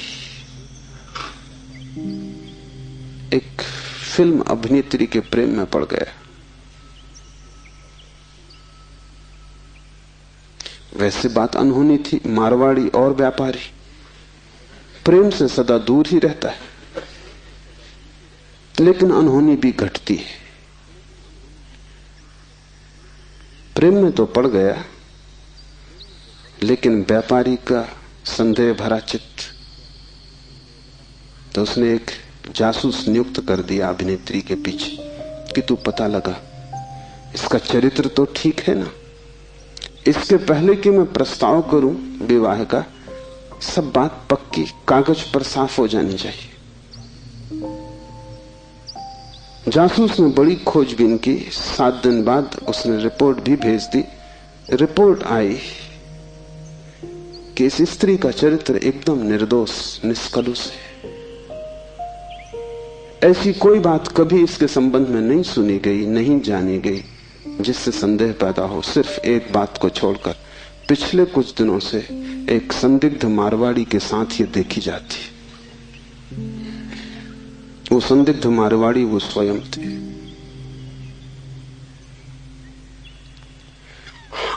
[SPEAKER 2] एक फिल्म अभिनेत्री के प्रेम में पड़ गया। वैसे बात अनहोनी थी, मारवाड़ी और व्यापारी प्रेम से सदा दूर ही रहता है, लेकिन अनहोनी भी घटती है। प्रेम में तो पड़ गया, लेकिन व्यापारी का संदेह भरा चित्त, तो उसने एक जासूस नियुक्त कर दिया अभिनेत्री के पीछे कि तू पता लगा, इसका चरित्र तो ठीक है ना, इसके पहले कि मैं प्रस्ताव करूं विवाह का, सब बात पक्की कागज पर साफ हो जानी चाहिए। जासूस ने बड़ी खोजबीन की। 7 दिन बाद उसने रिपोर्ट भी भेज दी। रिपोर्ट आई कि इस स्त्री का चरित्र एकदम निर्दोष, निष्कलुष है। ऐसी कोई बात कभी इसके संबंध में नहीं सुनी गई, नहीं जानी गई जिससे संदेह पैदा हो, सिर्फ एक बात को छोड़कर। पिछले कुछ दिनों से एक संदिग्ध मारवाड़ी के साथ ये देखी जाती। वो संदिग्ध मारवाड़ी वो स्वयं थे।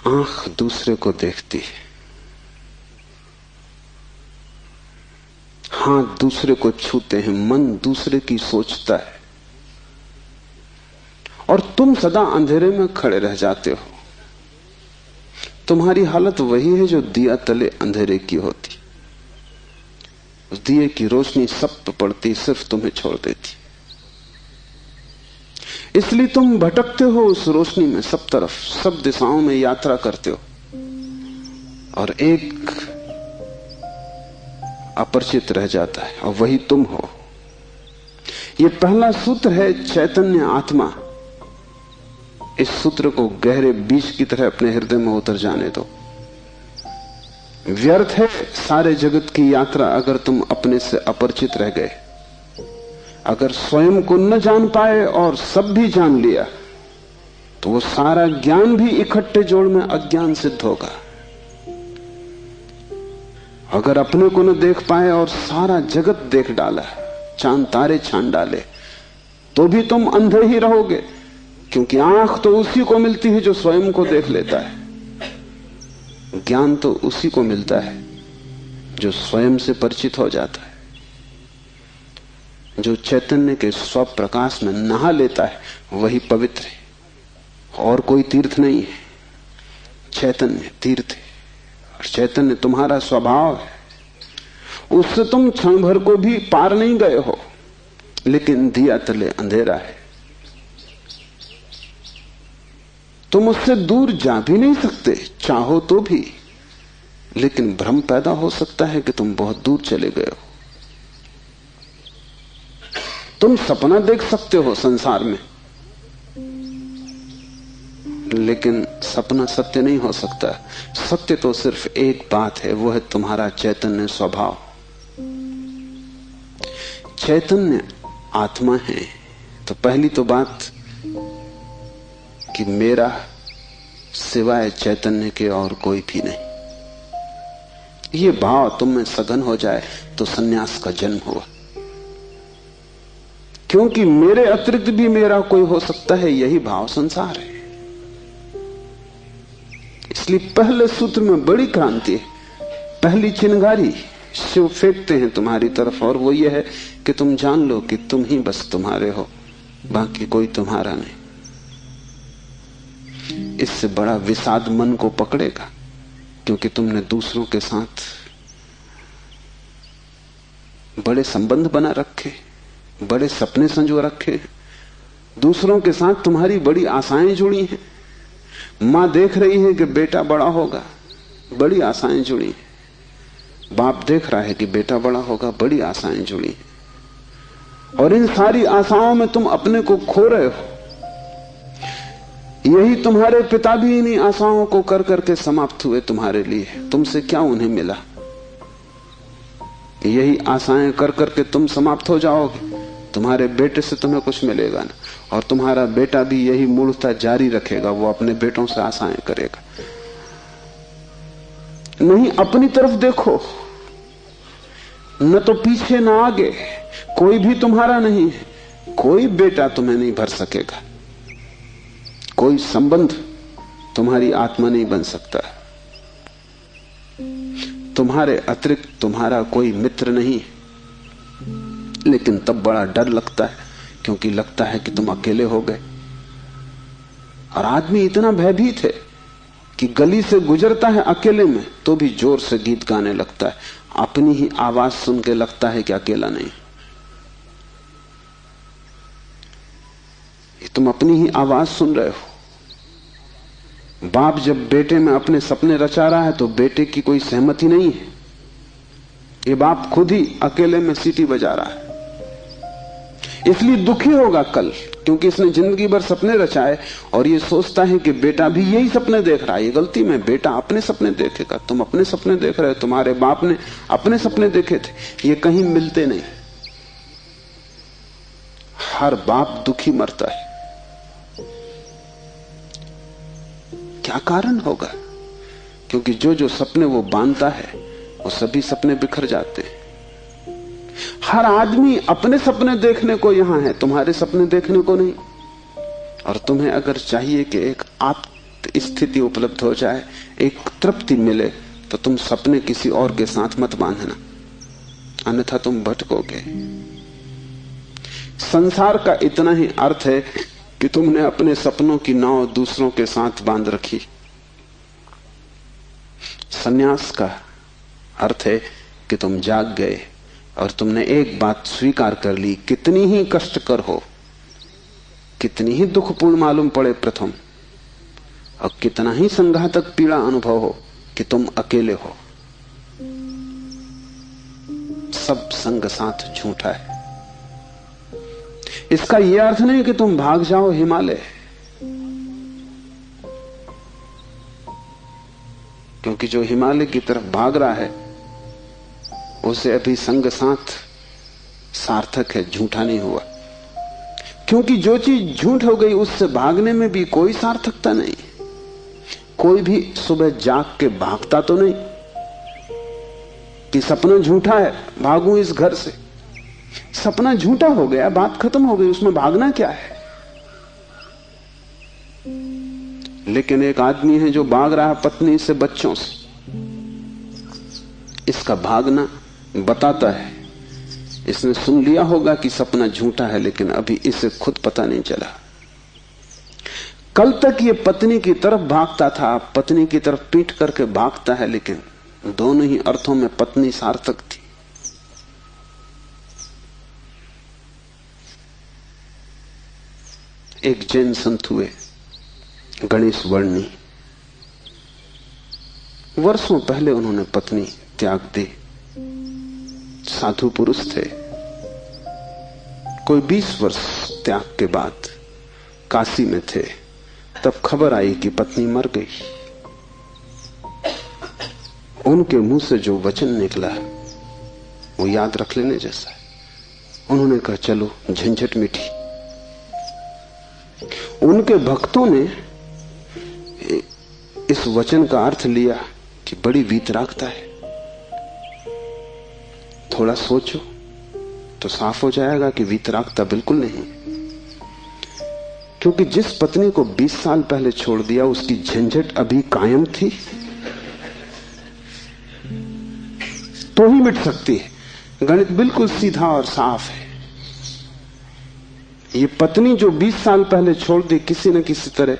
[SPEAKER 2] आंख दूसरे को देखती है, हाथ दूसरे को छूते हैं, मन दूसरे की सोचता है, और तुम सदा अंधेरे में खड़े रह जाते हो। तुम्हारी हालत वही है जो दिया तले अंधेरे की होती। उस दिए की रोशनी सब पे पड़ती, सिर्फ तुम्हें छोड़ देती। इसलिए तुम भटकते हो उस रोशनी में, सब तरफ, सब दिशाओं में यात्रा करते हो, और एक अपरिचित रह जाता है, और वही तुम हो। यह पहला सूत्र है, चैतन्य आत्मा। इस सूत्र को गहरे बीज की तरह अपने हृदय में उतर जाने दो। व्यर्थ है सारे जगत की यात्रा अगर तुम अपने से अपरिचित रह गए। अगर स्वयं को न जान पाए और सब भी जान लिया, तो वो सारा ज्ञान भी इकट्ठे जोड़ में अज्ञान सिद्ध होगा। अगर अपने को न देख पाए और सारा जगत देख डाला, चांद तारे छान डाले, तो भी तुम अंधे ही रहोगे, क्योंकि आंख तो उसी को मिलती है जो स्वयं को देख लेता है। ज्ञान तो उसी को मिलता है जो स्वयं से परिचित हो जाता है, जो चैतन्य के स्वप्रकाश में नहा लेता है, वही पवित्र है। और कोई तीर्थ नहीं है, चैतन्य तीर्थ है। और चैतन्य तुम्हारा स्वभाव है, उससे तुम क्षण भर को भी पार नहीं गए हो, लेकिन दिया तले अंधेरा है। तुम उससे दूर जा भी नहीं सकते, चाहो तो भी, लेकिन भ्रम पैदा हो सकता है कि तुम बहुत दूर चले गए हो। तुम सपना देख सकते हो संसार में, लेकिन सपना सत्य नहीं हो सकता। सत्य तो सिर्फ एक बात है, वो है तुम्हारा चैतन्य स्वभाव। चैतन्य आत्मा है, तो पहली तो बात कि मेरा सिवाय चैतन्य के और कोई भी नहीं। ये भाव तुम में सघन हो जाए तो सन्यास का जन्म हुआ, क्योंकि मेरे अतिरिक्त भी मेरा कोई हो सकता है, यही भाव संसार है। इसलिए पहले सूत्र में बड़ी क्रांति है। पहली चिंगारी शिव फेंकते हैं तुम्हारी तरफ, और वो ये है कि तुम जान लो कि तुम ही बस तुम्हारे हो, बाकी कोई तुम्हारा नहीं। इससे बड़ा विषाद मन को पकड़ेगा, क्योंकि तुमने दूसरों के साथ बड़े संबंध बना रखे, बड़े सपने संजो रखे हैं, दूसरों के साथ तुम्हारी बड़ी आशाएं जुड़ी हैं। मां देख रही है कि बेटा बड़ा होगा, बड़ी आशाएं जुड़ी हैं। बाप देख रहा है कि बेटा बड़ा होगा, बड़ी आशाएं जुड़ी हैं। और इन सारी आशाओं में तुम अपने को खो रहे हो। यही तुम्हारे पिता भी इन्हीं आशाओं को कर करके समाप्त हुए तुम्हारे लिए। तुमसे क्या उन्हें मिला? यही आशाएं कर करके तुम समाप्त हो जाओगे। तुम्हारे बेटे से तुम्हें कुछ मिलेगा ना, और तुम्हारा बेटा भी यही मूर्खता जारी रखेगा। वो अपने बेटों से आशाएं करेगा। नहीं, अपनी तरफ देखो, न तो पीछे न आगे, कोई भी तुम्हारा नहीं है। कोई बेटा तुम्हें नहीं भर सकेगा, कोई संबंध तुम्हारी आत्मा नहीं बन सकता। तुम्हारे अतिरिक्त तुम्हारा कोई मित्र नहीं। लेकिन तब बड़ा डर लगता है, क्योंकि लगता है कि तुम अकेले हो गए। और आदमी इतना भयभीत है कि गली से गुजरता है अकेले में तो भी जोर से गीत गाने लगता है। अपनी ही आवाज सुन के लगता है कि अकेला नहीं। ये तुम अपनी ही आवाज सुन रहे हो। बाप जब बेटे में अपने सपने रचा रहा है तो बेटे की कोई सहमति नहीं है। ये बाप खुद ही अकेले में सीटी बजा रहा है, इसलिए दुखी होगा कल, क्योंकि इसने जिंदगी भर सपने रचाए और ये सोचता है कि बेटा भी यही सपने देख रहा है। ये गलती में, बेटा अपने सपने देखेगा। तुम अपने सपने देख रहे हो, तुम्हारे बाप ने अपने सपने देखे थे। ये कहीं मिलते नहीं। हर बाप दुखी मरता है। क्या कारण होगा? क्योंकि जो जो सपने वो बांधता है वो सभी सपने बिखर जाते हैं। हर आदमी अपने सपने देखने को यहां है, तुम्हारे सपने देखने को नहीं। और तुम्हें अगर चाहिए कि एक आत्म स्थिति उपलब्ध हो जाए, एक तृप्ति मिले, तो तुम सपने किसी और के साथ मत बांधना, अन्यथा तुम भटकोगे। संसार का इतना ही अर्थ है कि तुमने अपने सपनों की नाव दूसरों के साथ बांध रखी। संन्यास का अर्थ है कि तुम जाग गए और तुमने एक बात स्वीकार कर ली, कितनी ही कष्टकर हो, कितनी ही दुखपूर्ण मालूम पड़े प्रथम, और कितना ही संघातक पीड़ा अनुभव हो, कि तुम अकेले हो। सब संग साथ झूठा है। इसका यह अर्थ नहीं कि तुम भाग जाओ हिमालय, क्योंकि जो हिमालय की तरफ भाग रहा है उसे अभी संग साथ सार्थक है, झूठा नहीं हुआ। क्योंकि जो चीज झूठ हो गई उससे भागने में भी कोई सार्थकता नहीं। कोई भी सुबह जाग के भागता तो नहीं कि सपना झूठा है, भागूं इस घर से। सपना झूठा हो गया, बात खत्म हो गई, उसमें भागना क्या है? लेकिन एक आदमी है जो भाग रहा है पत्नी से, बच्चों से। इसका भागना बताता है, इसने सुन लिया होगा कि सपना झूठा है, लेकिन अभी इसे खुद पता नहीं चला। कल तक ये पत्नी की तरफ भागता था, पत्नी की तरफ पीठ करके भागता है, लेकिन दोनों ही अर्थों में पत्नी सार्थक थी। एक जैन संत हुए, गणेश वर्णी। वर्षों पहले उन्होंने पत्नी त्याग दी। साधु पुरुष थे। कोई 20 वर्ष त्याग के बाद काशी में थे, तब खबर आई कि पत्नी मर गई। उनके मुंह से जो वचन निकला वो याद रख लेने जैसा है। उन्होंने कहा, चलो झंझट मिटी। उनके भक्तों ने इस वचन का अर्थ लिया कि बड़ी वीतरागता है। थोड़ा सोचो तो साफ हो जाएगा कि वीतरागता बिल्कुल नहीं, क्योंकि जिस पत्नी को 20 साल पहले छोड़ दिया उसकी झंझट अभी कायम थी तो ही मिट सकती है। गणित बिल्कुल सीधा और साफ है। ये पत्नी जो 20 साल पहले छोड़ दी, किसी न किसी तरह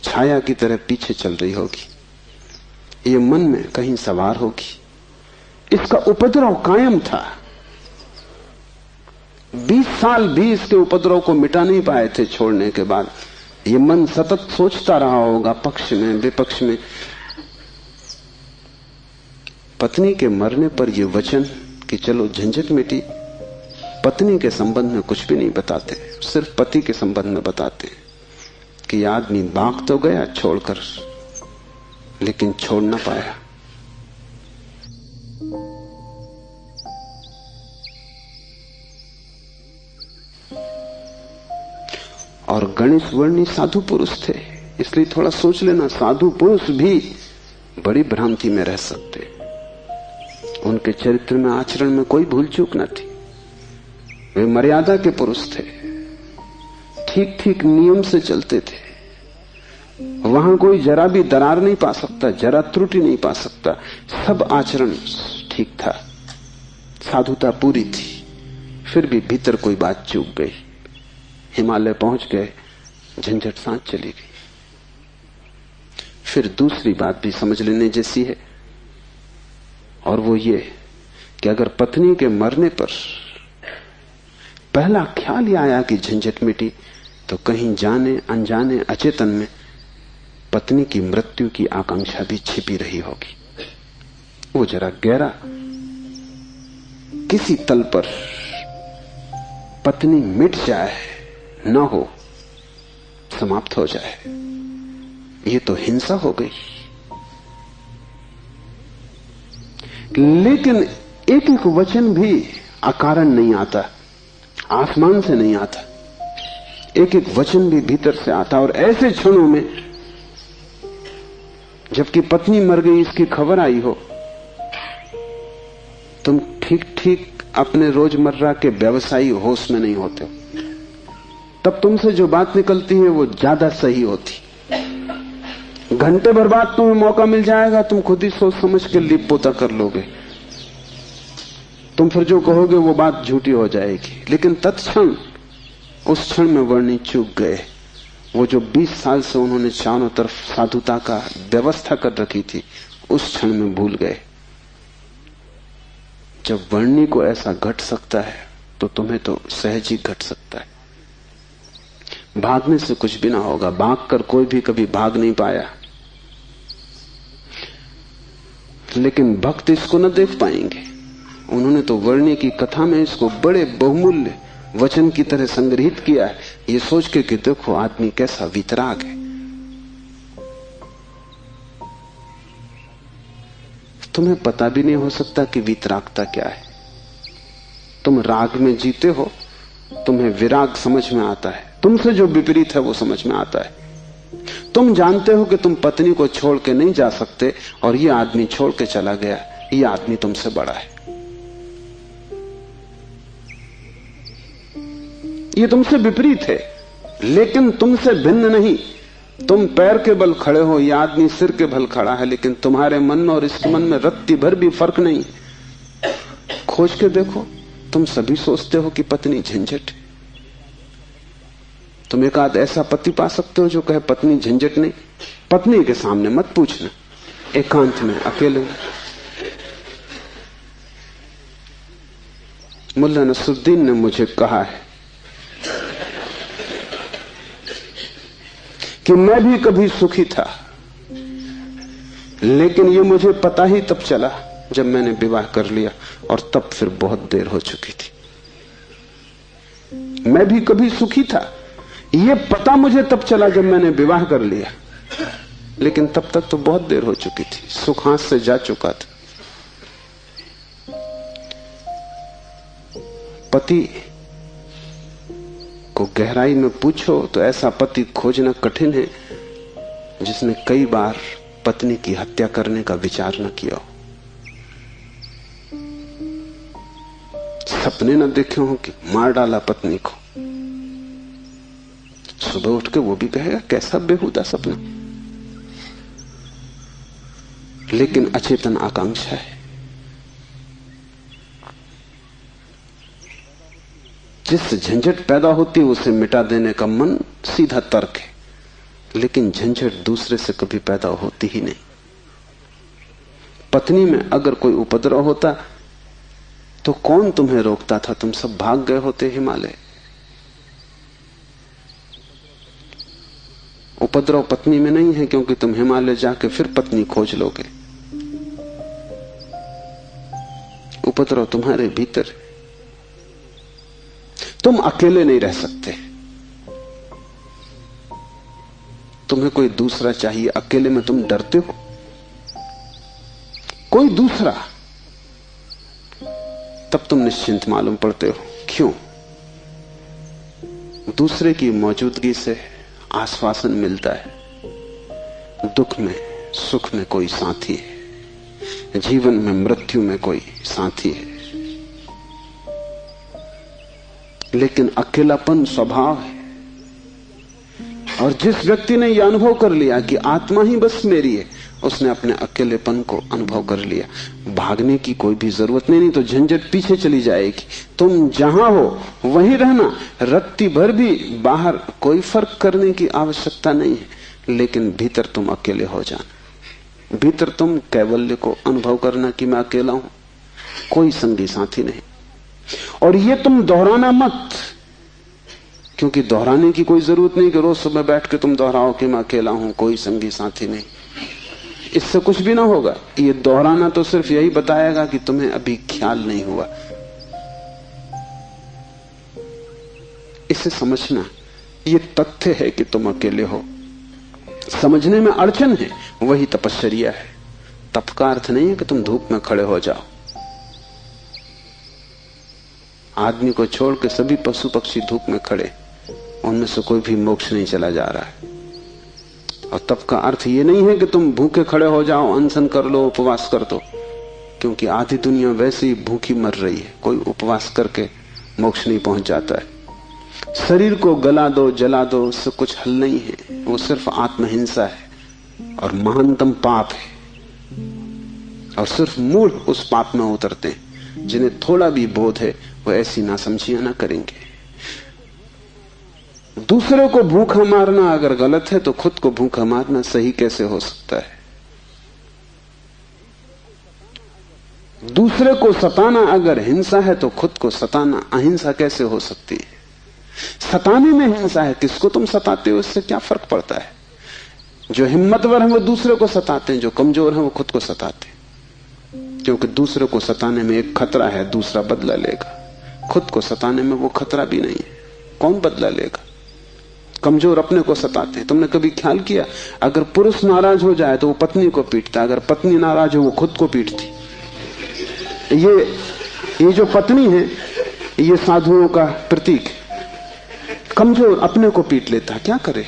[SPEAKER 2] छाया की तरह पीछे चल रही होगी, ये मन में कहीं सवार होगी। इसका उपद्रव कायम था। 20 साल भी इसके उपद्रव को मिटा नहीं पाए थे छोड़ने के बाद। ये मन सतत सोचता रहा होगा, पक्ष में विपक्ष में। पत्नी के मरने पर ये वचन कि चलो झंझट मिटी, पत्नी के संबंध में कुछ भी नहीं बताते, सिर्फ पति के संबंध में बताते कि आदमी भाग तो गया छोड़कर, लेकिन छोड़ ना पाया। और गणेश वर्णी साधु पुरुष थे, इसलिए थोड़ा सोच लेना, साधु पुरुष भी बड़ी भ्रांति में रह सकते। उनके चरित्र में, आचरण में कोई भूल चूक न थी। वे मर्यादा के पुरुष थे, ठीक ठीक नियम से चलते थे। वहां कोई जरा भी दरार नहीं पा सकता, जरा त्रुटि नहीं पा सकता। सब आचरण ठीक था, साधुता पूरी थी। फिर भी भीतर कोई बात चूक गई। हिमालय पहुंच गए, झंझट सांस चली गई। फिर दूसरी बात भी समझ लेने जैसी है, और वो ये कि अगर पत्नी के मरने पर पहला ख्याल ही आया कि झंझट मिटी, तो कहीं जाने अनजाने अचेतन में पत्नी की मृत्यु की आकांक्षा भी छिपी रही होगी। वो जरा गहरा किसी तल पर पत्नी मिट जाए, न हो, समाप्त हो जाए, ये तो हिंसा हो गई। लेकिन एक एक वचन भी अकारण नहीं आता, आसमान से नहीं आता। एक एक वचन भी भीतर से आता। और ऐसे क्षणों में जबकि पत्नी मर गई इसकी खबर आई हो, तुम ठीक ठीक अपने रोजमर्रा के व्यवसायी होश में नहीं होते हो। तब तुमसे जो बात निकलती है वो ज्यादा सही होती। घंटे भर बाद तुम्हें मौका मिल जाएगा, तुम खुद ही सोच समझ के लीप पोता कर लोगे। तुम फिर जो कहोगे वो बात झूठी हो जाएगी। लेकिन तत्क्षण, उस क्षण में वर्णी चूक गए। वो जो 20 साल से उन्होंने चारों तरफ साधुता का व्यवस्था कर रखी थी, उस क्षण में भूल गए। जब वर्णी को ऐसा घट सकता है तो तुम्हें तो सहज ही घट सकता है। भागने से कुछ भी ना होगा, भागकर कोई भी कभी भाग नहीं पाया। लेकिन भक्त इसको न देख पाएंगे। उन्होंने तो वर्णी की कथा में इसको बड़े बहुमूल्य वचन की तरह संग्रहित किया है, ये सोच के कि देखो आदमी कैसा वीतराग है। तुम्हें पता भी नहीं हो सकता कि वीतरागता क्या है। तुम राग में जीते हो, तुम्हें विराग समझ में आता है, तुमसे जो विपरीत है वो समझ में आता है। तुम जानते हो कि तुम पत्नी को छोड़ के नहीं जा सकते, और ये आदमी छोड़ के चला गया, ये आदमी तुमसे बड़ा है। ये तुमसे विपरीत है, लेकिन तुमसे भिन्न नहीं। तुम पैर के बल खड़े हो, ये आदमी सिर के बल खड़ा है, लेकिन तुम्हारे मन और इसके मन में रत्ती भर भी फर्क नहीं। खोज के देखो, तुम सभी सोचते हो कि पत्नी झंझट। तुम एक आध ऐसा पति पा सकते हो जो कहे पत्नी झंझट नहीं। पत्नी के सामने मत पूछना, एकांत में अकेले। मुल्ला नसरुद्दीन ने मुझे कहा है कि मैं भी कभी सुखी था, लेकिन ये मुझे पता ही तब चला जब मैंने विवाह कर लिया, और तब फिर बहुत देर हो चुकी थी। मैं भी कभी सुखी था, ये पता मुझे तब चला जब मैंने विवाह कर लिया, लेकिन तब तक तो बहुत देर हो चुकी थी, सुख हाथ से जा चुका था। पति को गहराई में पूछो तो ऐसा पति खोजना कठिन है जिसने कई बार पत्नी की हत्या करने का विचार न किया हो, सपने न देखे हो कि मार डाला पत्नी को। सुबह उठ के वो भी कहेगा कैसा बेहुदा सपना, लेकिन अचेतन आकांक्षा है। जिससे झंझट पैदा होती है उसे मिटा देने का मन सीधा तर्क है, लेकिन झंझट दूसरे से कभी पैदा होती ही नहीं। पत्नी में अगर कोई उपद्रव होता तो कौन तुम्हें रोकता था? तुम सब भाग गए होते हिमालय, उपद्रव पत्नी में नहीं है, क्योंकि तुम हिमालय जाके फिर पत्नी खोज लोगे। उपद्रव तुम्हारे भीतर है। तुम अकेले नहीं रह सकते, तुम्हें कोई दूसरा चाहिए। अकेले में तुम डरते हो, कोई दूसरा, तब तुम निश्चिंत मालूम पड़ते हो। क्यों? दूसरे की मौजूदगी से आश्वासन मिलता है। दुख में सुख में कोई साथी है, जीवन में मृत्यु में कोई साथी है। लेकिन अकेलापन स्वभाव है, और जिस व्यक्ति ने यह अनुभव कर लिया कि आत्मा ही बस मेरी है, उसने अपने अकेलेपन को अनुभव कर लिया। भागने की कोई भी जरूरत नहीं तो झंझट पीछे चली जाएगी। तुम जहां हो वहीं रहना, रत्ती भर भी बाहर कोई फर्क करने की आवश्यकता नहीं है, लेकिन भीतर तुम अकेले हो जाना। भीतर तुम कैवल्य को अनुभव करना कि मैं अकेला हूं, कोई संगी साथी नहीं। और ये तुम दोहराना मत, क्योंकि दोहराने की कोई जरूरत नहीं कि रोज सुबह बैठ के तुम दोहराओ कि मैं अकेला हूं, कोई संगी साथी नहीं। इससे कुछ भी ना होगा। ये दोहराना तो सिर्फ यही बताएगा कि तुम्हें अभी ख्याल नहीं हुआ। इसे समझना, ये तथ्य है कि तुम अकेले हो। समझने में अड़चन है, वही तपश्चर्या है। तप का अर्थ नहीं है कि तुम धूप में खड़े हो जाओ। आदमी को छोड़ के सभी पशु पक्षी धूप में खड़े, उनमें से कोई भी मोक्ष नहीं चला जा रहा है। और तप का अर्थ ये नहीं है कि तुम भूखे खड़े हो जाओ, अनशन कर लो, उपवास कर दो, क्योंकि आधी दुनिया वैसे ही भूखी मर रही है। कोई उपवास करके मोक्ष नहीं पहुंच जाता है। शरीर को गला दो, जला दो, उससे कुछ हल नहीं है। वो सिर्फ आत्महिंसा है और महानतम पाप है। और सिर्फ मूढ़ उस पाप में उतरते हैं। जिन्हें थोड़ा भी बोध है वो ऐसी नासमझियां ना करेंगे। दूसरे को भूखा मारना अगर गलत है तो खुद को भूखा मारना सही कैसे हो सकता है? दूसरे को सताना अगर हिंसा है तो खुद को सताना अहिंसा कैसे हो सकती है? सताने में हिंसा है, किसको तुम सताते हो इससे क्या फर्क पड़ता है? जो हिम्मतवर है वो दूसरे को सताते हैं, जो कमजोर है वो खुद को सताते हैं। क्योंकि दूसरे को सताने में एक खतरा है, दूसरा बदला लेगा। खुद को सताने में वो खतरा भी नहीं है, कौन बदला लेगा? कमजोर अपने को सताते हैं। तुमने कभी ख्याल किया, अगर पुरुष नाराज हो जाए तो वो पत्नी को पीटता, अगर पत्नी नाराज हो वो खुद को पीटती। ये जो पत्नी है ये साधुओं का प्रतीक है। कमजोर अपने को पीट लेता, क्या करे?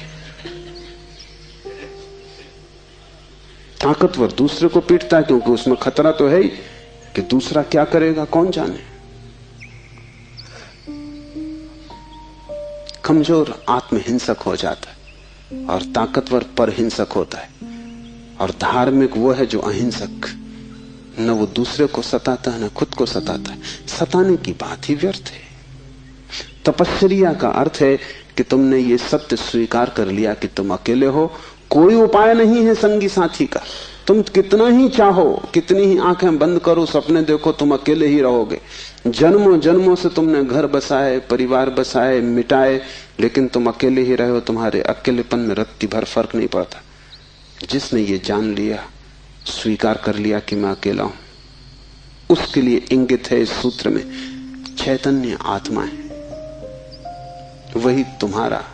[SPEAKER 2] ताकतवर दूसरे को पीटता है, क्योंकि उसमें खतरा तो है ही कि दूसरा क्या करेगा कौन जाने। कमजोर आत्महिंसक हो जाता है और ताकतवर परहिंसक होता है। और धार्मिक वो है जो अहिंसक, न वो दूसरे को सताता है न खुद को सताता है। सताने की बात ही व्यर्थ है। तपश्चर्या का अर्थ है कि तुमने ये सत्य स्वीकार कर लिया कि तुम अकेले हो, कोई उपाय नहीं है संगी साथी का। तुम कितना ही चाहो, कितनी ही आंखें बंद करो, सपने देखो, तुम अकेले ही रहोगे। जन्मों जन्मों से तुमने घर बसाए, परिवार बसाए, मिटाए, लेकिन तुम अकेले ही रहे हो। तुम्हारे अकेलेपन में रत्ती भर फर्क नहीं पड़ता। जिसने ये जान लिया, स्वीकार कर लिया कि मैं अकेला हूं, उसके लिए इंगित है इस सूत्र में चैतन्य आत्मा है, वही तुम्हारा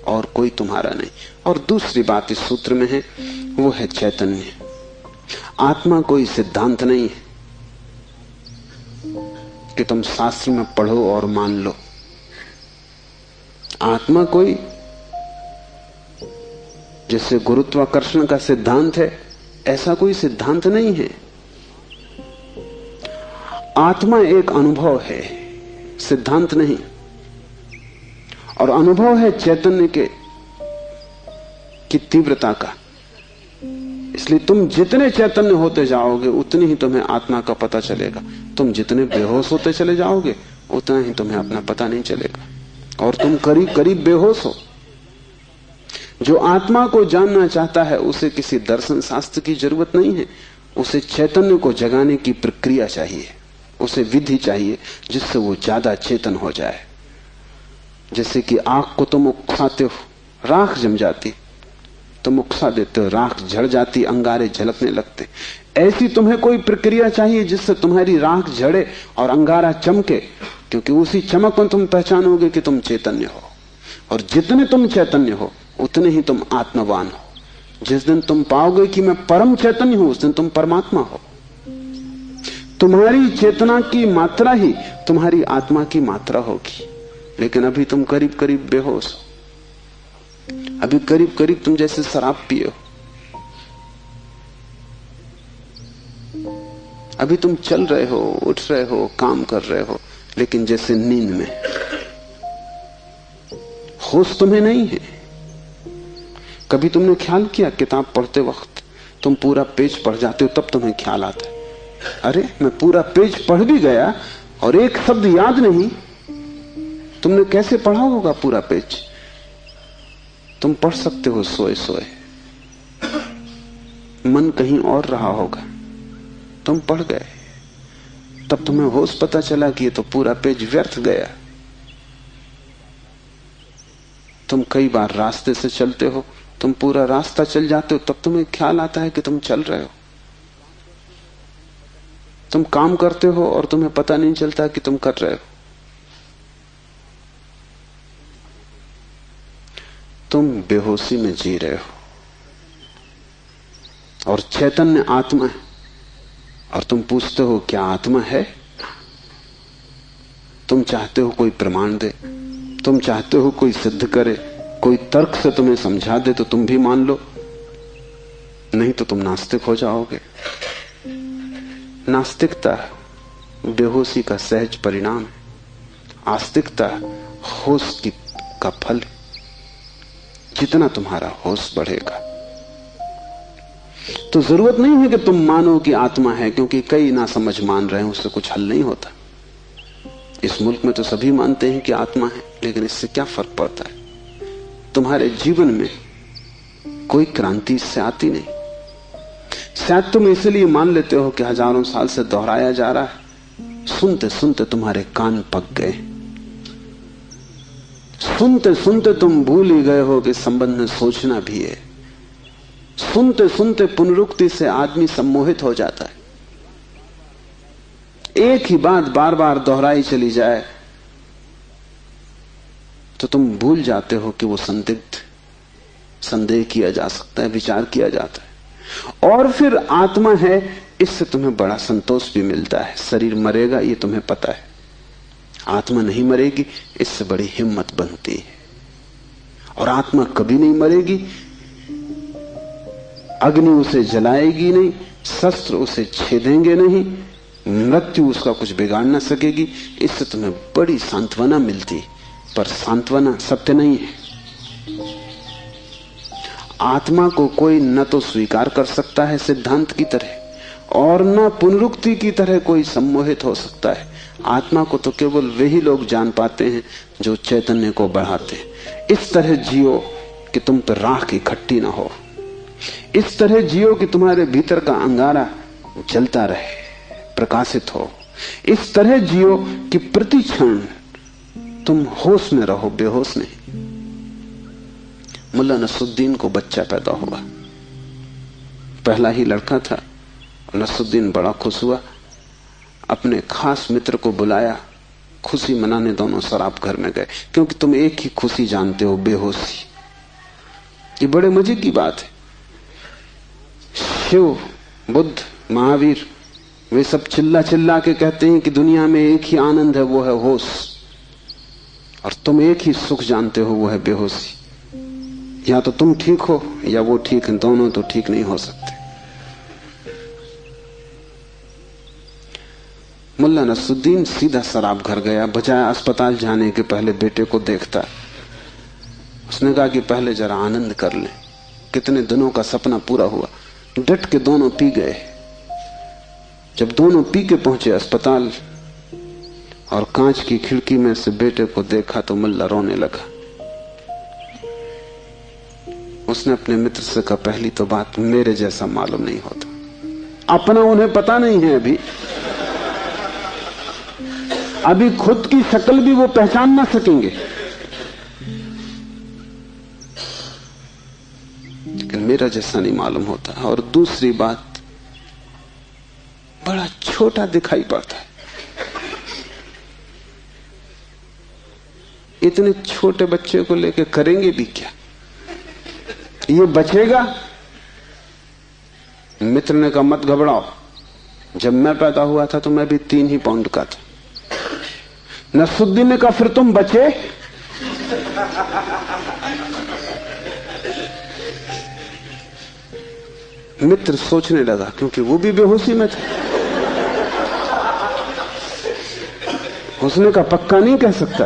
[SPEAKER 2] और कोई तुम्हारा नहीं। और दूसरी बात इस सूत्र में है, वो है चैतन्य। आत्मा कोई सिद्धांत नहीं है कि तुम शास्त्र में पढ़ो और मान लो। आत्मा कोई जैसे गुरुत्वाकर्षण का सिद्धांत है, ऐसा कोई सिद्धांत नहीं है। आत्मा एक अनुभव है, सिद्धांत नहीं। और अनुभव है चैतन्य की तीव्रता का। इसलिए तुम जितने चैतन्य होते जाओगे उतनी ही तुम्हें आत्मा का पता चलेगा। तुम जितने बेहोश होते चले जाओगे उतना ही तुम्हें अपना पता नहीं चलेगा। और तुम करीब करीब बेहोश हो। जो आत्मा को जानना चाहता है उसे किसी दर्शन शास्त्र की जरूरत नहीं है, उसे चैतन्य को जगाने की प्रक्रिया चाहिए, उसे विधि चाहिए जिससे वो ज्यादा चेतन हो जाए। जैसे कि आग को तुम उकसाते हो, राख जम जाती, तुम उकसा देते हो, राख झड़ जाती, अंगारे झलकने लगते। ऐसी तुम्हें कोई प्रक्रिया चाहिए जिससे तुम्हारी राख झड़े और अंगारा चमके, क्योंकि उसी चमक में तुम पहचानोगे कि तुम चैतन्य हो। और जितने तुम चैतन्य हो उतने ही तुम आत्मवान हो। जिस दिन तुम पाओगे कि मैं परम चैतन्य हूं, उस दिन तुम परमात्मा हो। तुम्हारी चेतना की मात्रा ही तुम्हारी आत्मा की मात्रा होगी। लेकिन अभी तुम करीब करीब बेहोश हो, अभी करीब करीब तुम जैसे शराब पिए हो। अभी तुम चल रहे हो, उठ रहे हो, काम कर रहे हो, लेकिन जैसे नींद में। होश तुम्हें नहीं है। कभी तुमने ख्याल किया, किताब पढ़ते वक्त तुम पूरा पेज पढ़ जाते हो, तब तुम्हें ख्याल आता है, अरे मैं पूरा पेज पढ़ भी गया और एक शब्द याद नहीं। तुमने कैसे पढ़ा होगा पूरा पेज? तुम पढ़ सकते हो सोए सोए, मन कहीं और रहा होगा, तुम पढ़ गए, तब तुम्हें होश पता चला कि ये तो पूरा पेज व्यर्थ गया। तुम कई बार रास्ते से चलते हो, तुम पूरा रास्ता चल जाते हो, तब तुम्हें ख्याल आता है कि तुम चल रहे हो। तुम काम करते हो और तुम्हें पता नहीं चलता कि तुम कर रहे हो। तुम बेहोशी में जी रहे हो और चैतन्य आत्मा है। और तुम पूछते हो क्या आत्मा है? तुम चाहते हो कोई प्रमाण दे, तुम चाहते हो कोई सिद्ध करे, कोई तर्क से तुम्हें समझा दे तो तुम भी मान लो, नहीं तो तुम नास्तिक हो जाओगे। नास्तिकता बेहोशी का सहज परिणाम है, आस्तिकता होश का फल। जितना तुम्हारा होश बढ़ेगा तो जरूरत नहीं है कि तुम मानो कि आत्मा है, क्योंकि कई ना समझ मान रहे हैं, उससे कुछ हल नहीं होता। इस मुल्क में तो सभी मानते हैं कि आत्मा है, लेकिन इससे क्या फर्क पड़ता है? तुम्हारे जीवन में कोई क्रांति इससे आती नहीं। शायद तुम इसलिए मान लेते हो कि हजारों साल से दोहराया जा रहा है। सुनते सुनते तुम्हारे कान पक गए, सुनते सुनते तुम भूल ही गए हो कि संबंध में सोचना भी है। सुनते सुनते पुनरुक्ति से आदमी सम्मोहित हो जाता है। एक ही बात बार बार दोहराई चली जाए तो तुम भूल जाते हो कि वो संदिग्ध, संदेह किया जा सकता है, विचार किया जाता है। और फिर आत्मा है, इससे तुम्हें बड़ा संतोष भी मिलता है। शरीर मरेगा ये तुम्हें पता है, आत्मा नहीं मरेगी, इससे बड़ी हिम्मत बनती है। और आत्मा कभी नहीं मरेगी, अग्नि उसे जलाएगी नहीं, शस्त्र उसे छेदेंगे नहीं, मृत्यु उसका कुछ बिगाड़ ना सकेगी। इससे तुम्हें बड़ी सांत्वना मिलती, पर सांत्वना सत्य नहीं है। आत्मा को कोई न तो स्वीकार कर सकता है सिद्धांत की तरह, और न पुनरुक्ति की तरह कोई सम्मोहित हो सकता है। आत्मा को तो केवल वही लोग जान पाते हैं जो चैतन्य को बढ़ाते हैं। इस तरह जियो कि तुम पर राख इकट्ठी ना हो, इस तरह जियो कि तुम्हारे भीतर का अंगारा जलता रहे, प्रकाशित हो। इस तरह जियो कि प्रति क्षण तुम होश में रहो, बेहोश नहीं। मुल्ला नसरुद्दीन को बच्चा पैदा हुआ, पहला ही लड़का था। नसरुद्दीन बड़ा खुश हुआ, अपने खास मित्र को बुलाया, खुशी मनाने दोनों शराब घर में गए। क्योंकि तुम एक ही खुशी जानते हो, बेहोशी। ये बड़े मजे की बात है। शिव, बुद्ध, महावीर, वे सब चिल्ला चिल्ला के कहते हैं कि दुनिया में एक ही आनंद है, वो है होश। और तुम एक ही सुख जानते हो, वो है बेहोशी। या तो तुम ठीक हो या वो ठीक है, दोनों तो ठीक नहीं हो सकते। मुल्ला नसरुद्दीन सीधा शराब घर गया, बजाय अस्पताल जाने के पहले बेटे को देखता। उसने कहा कि पहले जरा आनंद कर ले। कितने दिनों का सपना पूरा हुआ। डट के दोनों पी गए। जब दोनों पी के पहुंचे अस्पताल और कांच की खिड़की में से बेटे को देखा तो मुल्ला रोने लगा। उसने अपने मित्र से कहा, पहली तो बात मेरे जैसा मालूम नहीं होता। अपना उन्हें पता नहीं है, अभी खुद की शक्ल भी वो पहचान ना सकेंगे। लेकिन मेरा जैसा नहीं मालूम होता। और दूसरी बात, बड़ा छोटा दिखाई पड़ता है। इतने छोटे बच्चे को लेके करेंगे भी क्या? ये बचेगा? मित्र ने कहा मत घबराओ, जब मैं पैदा हुआ था तो मैं भी 3 ही पाउंड का था। नसरुद्दीन ने कहा फिर तुम बचे? मित्र सोचने लगा, क्योंकि वो भी बेहोशी में था। उसने कहा पक्का नहीं कह सकता।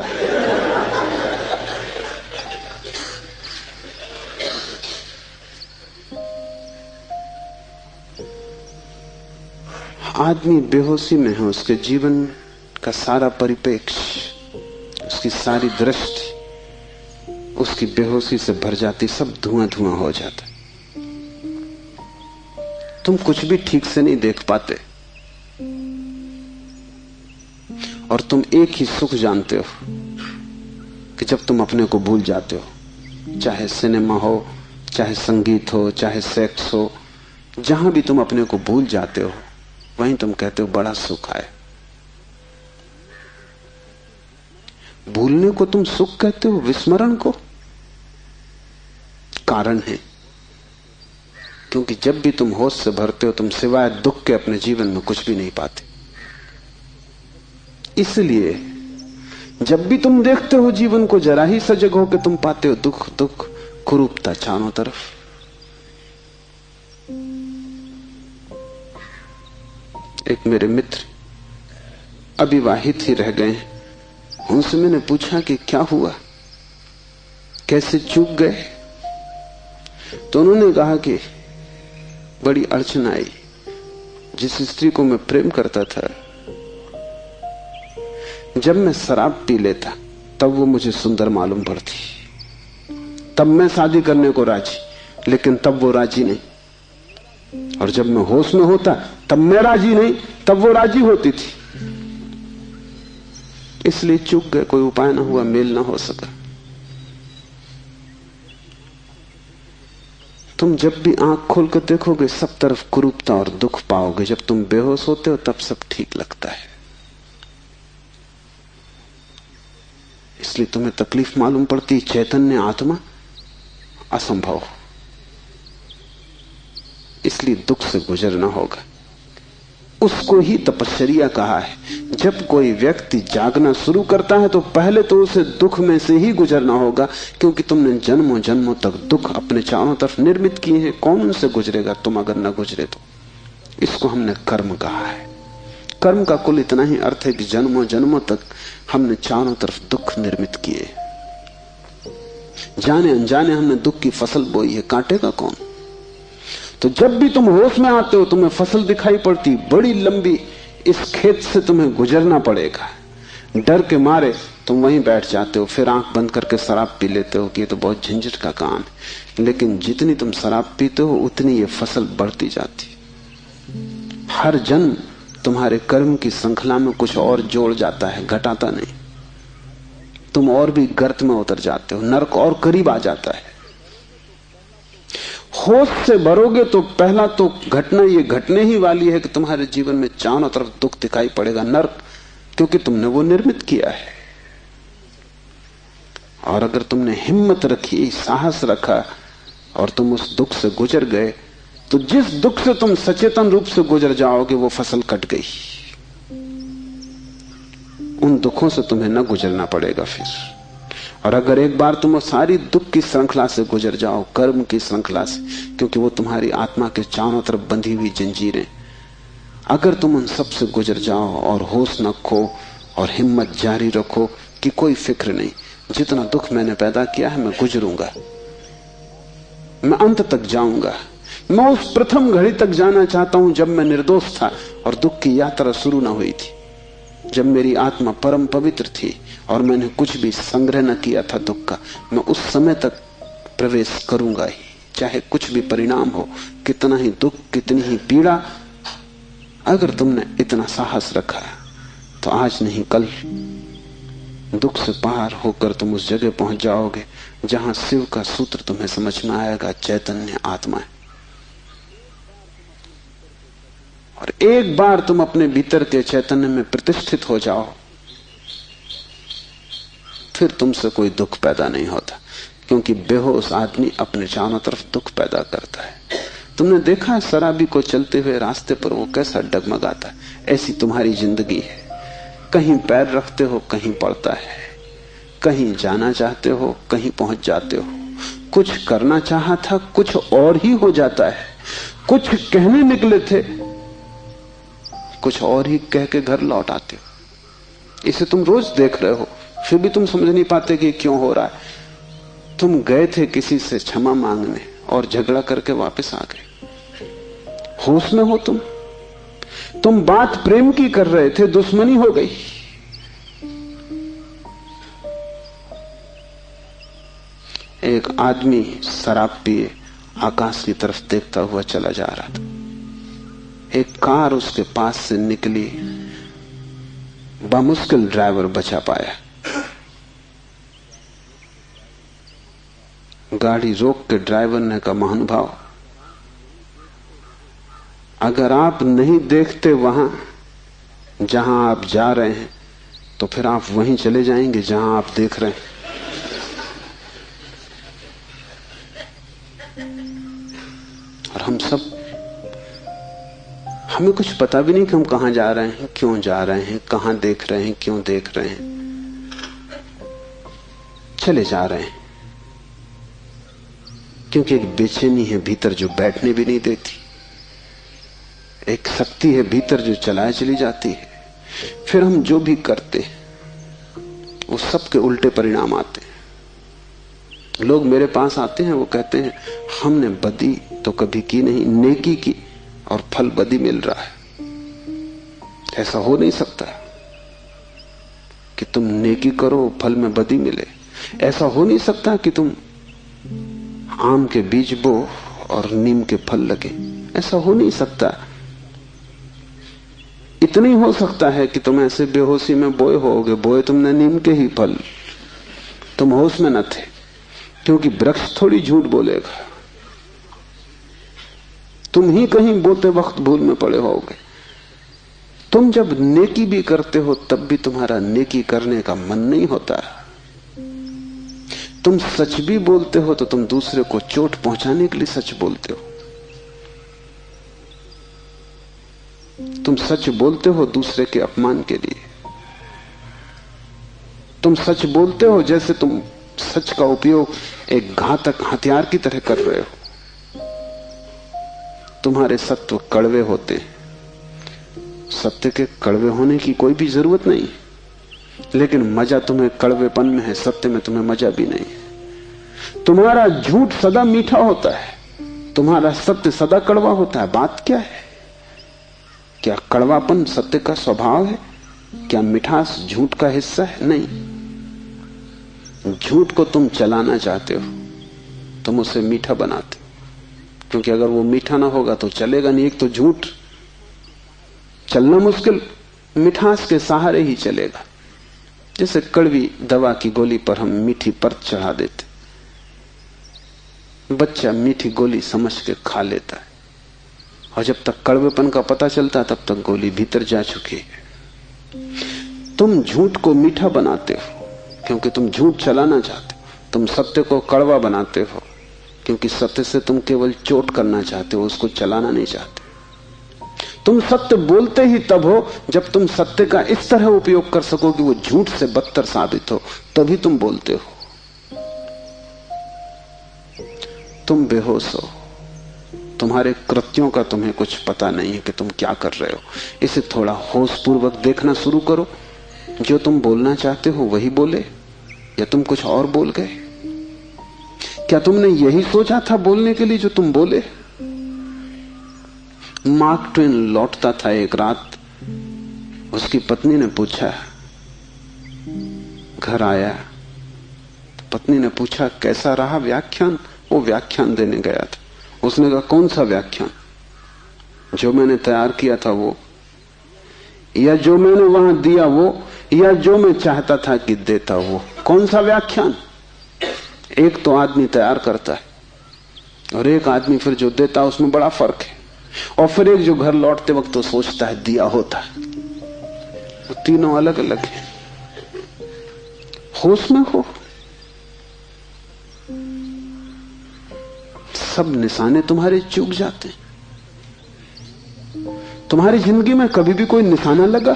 [SPEAKER 2] आदमी बेहोशी में है, उसके जीवन का सारा परिप्रेक्ष्य, उसकी सारी दृष्टि उसकी बेहोशी से भर जाती, सब धुआं धुआं हो जाता। तुम कुछ भी ठीक से नहीं देख पाते, और तुम एक ही सुख जानते हो कि जब तुम अपने को भूल जाते हो, चाहे सिनेमा हो, चाहे संगीत हो, चाहे सेक्स हो, जहां भी तुम अपने को भूल जाते हो वहीं तुम कहते हो बड़ा सुख आया। भूलने को तुम सुख कहते हो, विस्मरण को? कारण है, क्योंकि जब भी तुम होश से भरते हो तुम सिवाय दुख के अपने जीवन में कुछ भी नहीं पाते। इसलिए जब भी तुम देखते हो जीवन को, जरा ही सजग हो के तुम पाते हो दुख दुख, कुरूपता चारों तरफ। एक मेरे मित्र अविवाहित ही रह गए, उनसे मैंने पूछा कि क्या हुआ, कैसे चूक गए? तो उन्होंने कहा कि बड़ी अड़चन आई। जिस स्त्री को मैं प्रेम करता था, जब मैं शराब पी लेता तब वो मुझे सुंदर मालूम पड़ती, तब मैं शादी करने को राजी, लेकिन तब वो राजी नहीं। और जब मैं होश में होता तब मैं राजी नहीं, तब वो राजी होती थी। इसलिए चूक गए, कोई उपाय ना हुआ, मेल ना हो सका। तुम जब भी आंख खोल कर देखोगे सब तरफ कुरूपता और दुख पाओगे। जब तुम बेहोश होते हो तब सब ठीक लगता है। इसलिए तुम्हें तकलीफ मालूम पड़ती, चैतन्य आत्मा असंभव, इसलिए दुख से गुजरना होगा। उसको ही तपश्चर्या कहा है। जब कोई व्यक्ति जागना शुरू करता है तो पहले तो उसे दुख में से ही गुजरना होगा, क्योंकि तुमने जन्मों जन्मों तक दुख अपने चारों तरफ निर्मित किए हैं। कौन उनसे गुजरेगा तुम अगर न गुजरे तो? इसको हमने कर्म कहा है। कर्म का कुल इतना ही अर्थ है कि जन्मों जन्मों तक हमने चारों तरफ दुख निर्मित किए, जाने अनजाने हमने दुख की फसल बोई है, काटेगा कौन? तो जब भी तुम होश में आते हो तुम्हें फसल दिखाई पड़ती, बड़ी लंबी, इस खेत से तुम्हें गुजरना पड़ेगा। डर के मारे तुम वहीं बैठ जाते हो, फिर आंख बंद करके शराब पी लेते हो कि ये तो बहुत झंझट का काम है। लेकिन जितनी तुम शराब पीते हो उतनी ये फसल बढ़ती जाती। हर जन्म तुम्हारे कर्म की श्रृंखला में कुछ और जोड़ जाता है, घटाता नहीं। तुम और भी गर्त में उतर जाते हो, नरक और करीब आ जाता है। होश से भरोगे तो पहला तो घटना ये घटने ही वाली है कि तुम्हारे जीवन में चारों तरफ दुख दिखाई पड़ेगा, नरक, क्योंकि तुमने वो निर्मित किया है। और अगर तुमने हिम्मत रखी, साहस रखा और तुम उस दुख से गुजर गए, तो जिस दुख से तुम सचेतन रूप से गुजर जाओगे वो फसल कट गई। उन दुखों से तुम्हें न गुजरना पड़ेगा फिर। और अगर एक बार तुम सारी दुख की श्रृंखला से गुजर जाओ, कर्म की श्रृंखला से, क्योंकि वो तुम्हारी आत्मा के चारों तरफ बंधी हुई जंजीरें, अगर तुम उन सब से गुजर जाओ और होश न खो और हिम्मत जारी रखो कि कोई फिक्र नहीं, जितना दुख मैंने पैदा किया है मैं गुजरूंगा, मैं अंत तक जाऊंगा। मैं उस प्रथम घड़ी तक जाना चाहता हूं जब मैं निर्दोष था और दुख की यात्रा शुरू न हुई थी, जब मेरी आत्मा परम पवित्र थी और मैंने कुछ भी संग्रह न किया था दुख का। मैं उस समय तक प्रवेश करूंगा ही, चाहे कुछ भी परिणाम हो, कितना ही दुख, कितनी ही पीड़ा। अगर तुमने इतना साहस रखा तो आज नहीं कल दुख से पार होकर तुम उस जगह पहुंच जाओगे जहां शिव का सूत्र तुम्हें समझ में आएगा, चैतन्य आत्मा है। और एक बार तुम अपने भीतर के चैतन्य में प्रतिष्ठित हो जाओ, फिर तुमसे कोई दुख पैदा नहीं होता, क्योंकि बेहोश आदमी अपने चारों तरफ दुख पैदा करता है। तुमने देखा है शराबी को चलते हुए रास्ते पर वो कैसा डगमगाता है? ऐसी तुम्हारी जिंदगी है। कहीं पैर रखते हो, कहीं पड़ता है। कहीं जाना चाहते हो, कहीं पहुंच जाते हो। कुछ करना चाहा था, कुछ और ही हो जाता है। कुछ कहने निकले थे, कुछ और ही कह के घर लौट आते हो। इसे तुम रोज देख रहे हो, फिर भी तुम समझ नहीं पाते कि क्यों हो रहा है। तुम गए थे किसी से क्षमा मांगने और झगड़ा करके वापस आ गए। होश में हो तुम बात प्रेम की कर रहे थे, दुश्मनी हो गई। एक आदमी शराब पिए आकाश की तरफ देखता हुआ चला जा रहा था। एक कार उसके पास से निकली, बामुश्किल ड्राइवर बचा पाया। गाड़ी रोक के ड्राइवर ने कहा, महानुभाव, अगर आप नहीं देखते वहां जहां आप जा रहे हैं, तो फिर आप वहीं चले जाएंगे जहां आप देख रहे हैं। और हम सब, हमें कुछ पता भी नहीं कि हम कहां जा रहे हैं, क्यों जा रहे हैं, कहां देख रहे हैं, क्यों देख रहे हैं। चले जा रहे हैं क्योंकि एक बेचैनी है भीतर जो बैठने भी नहीं देती। एक शक्ति है भीतर जो चलाए चली जाती है। फिर हम जो भी करते हैं वो सबके उल्टे परिणाम आते हैं। लोग मेरे पास आते हैं, वो कहते हैं हमने बदी तो कभी की नहीं, नेकी की और फल बदी मिल रहा है। ऐसा हो नहीं सकता कि तुम नेकी करो फल में बदी मिले। ऐसा हो नहीं सकता कि तुम आम के बीज बो और नीम के फल लगे। ऐसा हो नहीं सकता। इतना ही हो सकता है कि तुम ऐसे बेहोशी में बोए होगे, बोए तुमने नीम के ही फल, तुम होश में न थे, क्योंकि वृक्ष थोड़ी झूठ बोलेगा। तुम ही कहीं बोते वक्त भूल में पड़े होगे। तुम जब नेकी भी करते हो तब भी तुम्हारा नेकी करने का मन नहीं होता। तुम सच भी बोलते हो तो तुम दूसरे को चोट पहुंचाने के लिए सच बोलते हो। तुम सच बोलते हो दूसरे के अपमान के लिए। तुम सच बोलते हो जैसे तुम सच का उपयोग एक घातक हथियार की तरह कर रहे हो। तुम्हारे सत्य कड़वे होते हैं। सत्य के कड़वे होने की कोई भी जरूरत नहीं, लेकिन मजा तुम्हें कड़वेपन में है, सत्य में तुम्हें मजा भी नहीं। तुम्हारा झूठ सदा मीठा होता है, तुम्हारा सत्य सदा कड़वा होता है। बात क्या है? क्या कड़वापन सत्य का स्वभाव है? क्या मिठास झूठ का हिस्सा है? नहीं। झूठ को तुम चलाना चाहते हो, तुम उसे मीठा बनाते हो, क्योंकि अगर वो मीठा ना होगा तो चलेगा नहीं। एक तो झूठ चलना मुश्किल, मिठास के सहारे ही चलेगा। जैसे कड़वी दवा की गोली पर हम मीठी परत चढ़ा देते, बच्चा मीठी गोली समझ के खा लेता है, और जब तक कड़वेपन का पता चलता है तब तक गोली भीतर जा चुकी है। तुम झूठ को मीठा बनाते हो क्योंकि तुम झूठ चलाना चाहते हो। तुम सत्य को कड़वा बनाते हो क्योंकि सत्य से तुम केवल चोट करना चाहते हो, उसको चलाना नहीं चाहते। तुम सत्य बोलते ही तब हो जब तुम सत्य का इस तरह उपयोग कर सको कि वो झूठ से बदतर साबित हो, तभी तुम बोलते हो। तुम बेहोश हो, तुम्हारे कृत्यों का तुम्हें कुछ पता नहीं है कि तुम क्या कर रहे हो। इसे थोड़ा होश पूर्वक देखना शुरू करो। जो तुम बोलना चाहते हो वही बोले, या तुम कुछ और बोल गए? क्या तुमने यही सोचा था बोलने के लिए जो तुम बोले? मार्क ट्वेन लौटता था एक रात, उसकी पत्नी ने पूछा, घर आया तो पत्नी ने पूछा कैसा रहा व्याख्यान? वो व्याख्यान देने गया था। उसने कहा कौन सा व्याख्यान? जो मैंने तैयार किया था वो, या जो मैंने वहां दिया वो, या जो मैं चाहता था कि देता वो? कौन सा व्याख्यान? एक तो आदमी तैयार करता है और एक आदमी फिर जो देता है, उसमें बड़ा फर्क है। और फिर एक जो घर लौटते वक्त तो सोचता है दिया होता है। वो तीनों अलग अलग हैं। होश में हो। सब निशाने तुम्हारे चूक जाते हैं। तुम्हारी जिंदगी में कभी भी कोई निशाना लगा?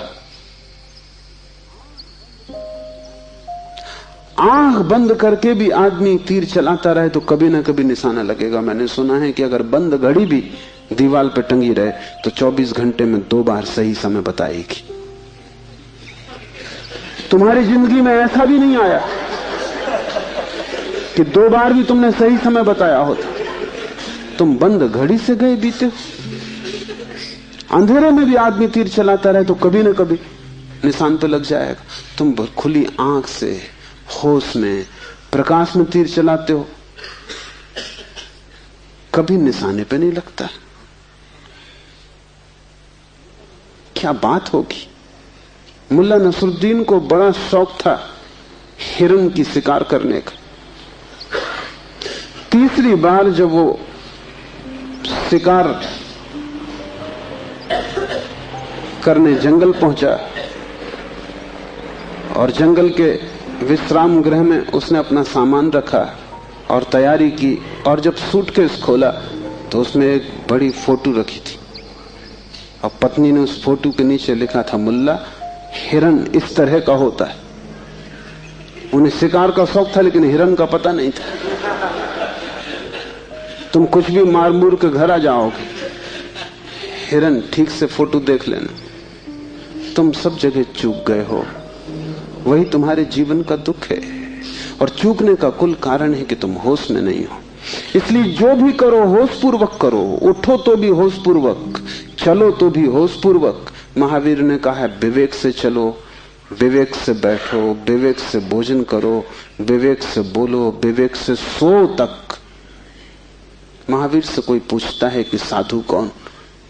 [SPEAKER 2] आंख बंद करके भी आदमी तीर चलाता रहे तो कभी ना कभी निशाना लगेगा। मैंने सुना है कि अगर बंद घड़ी भी दीवार पर टंगी रहे तो 24 घंटे में 2 बार सही समय बताएगी। तुम्हारी जिंदगी में ऐसा भी नहीं आया कि 2 बार भी तुमने सही समय बताया होता। तुम बंद घड़ी से गए बीते। अंधेरे में भी आदमी तीर चलाता रहे तो कभी ना कभी निशान पे लग जाएगा। तुम खुली आंख से होश में प्रकाश में तीर चलाते हो, कभी निशाने पे नहीं लगता। क्या बात होगी? मुल्ला नसरुद्दीन को बड़ा शौक था हिरन की शिकार करने का। तीसरी बार जब वो शिकार करने जंगल पहुंचा और जंगल के विश्राम गृह में उसने अपना सामान रखा और तैयारी की, और जब सूटकेस खोला तो उसमें एक बड़ी फोटो रखी थी और पत्नी ने उस फोटो के नीचे लिखा था, मुल्ला, हिरन इस तरह का होता है। उन्हें शिकार का शौक था लेकिन हिरन का पता नहीं था। तुम कुछ भी मार मूर के घर आ जाओगे, हिरन ठीक से फोटो देख लेना। तुम सब जगह चूक गए हो। वही तुम्हारे जीवन का दुख है। और चूकने का कुल कारण है कि तुम होश में नहीं हो। इसलिए जो भी करो होश पूर्वक करो। उठो तो भी होश पूर्वक, चलो तो भी होश पूर्वक। महावीर ने कहा है विवेक से चलो, विवेक से बैठो, विवेक से भोजन करो, विवेक से बोलो, विवेक से सो तक। महावीर से कोई पूछता है कि साधु कौन,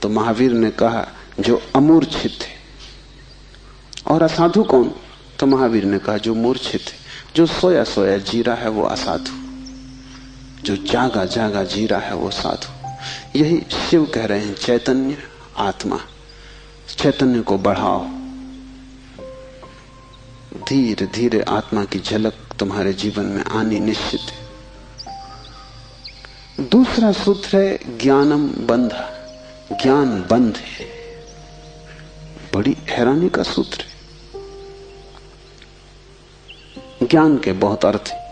[SPEAKER 2] तो महावीर ने कहा जो अमूर्छित है। और असाधु कौन, तो महावीर ने कहा जो मूर्छित है, जो सोया सोया जी रहा है वो असाधु, जो जागा जागा जी रहा है वो साधु। यही शिव कह रहे हैं, चैतन्य आत्मा। चैतन्य को बढ़ाओ। धीरे धीरे आत्मा की झलक तुम्हारे जीवन में आनी निश्चित है। दूसरा सूत्र है ज्ञानम बंधा। ज्ञान बंध है। बड़ी हैरानी का सूत्र है। ज्ञान के बहुत अर्थ हैं।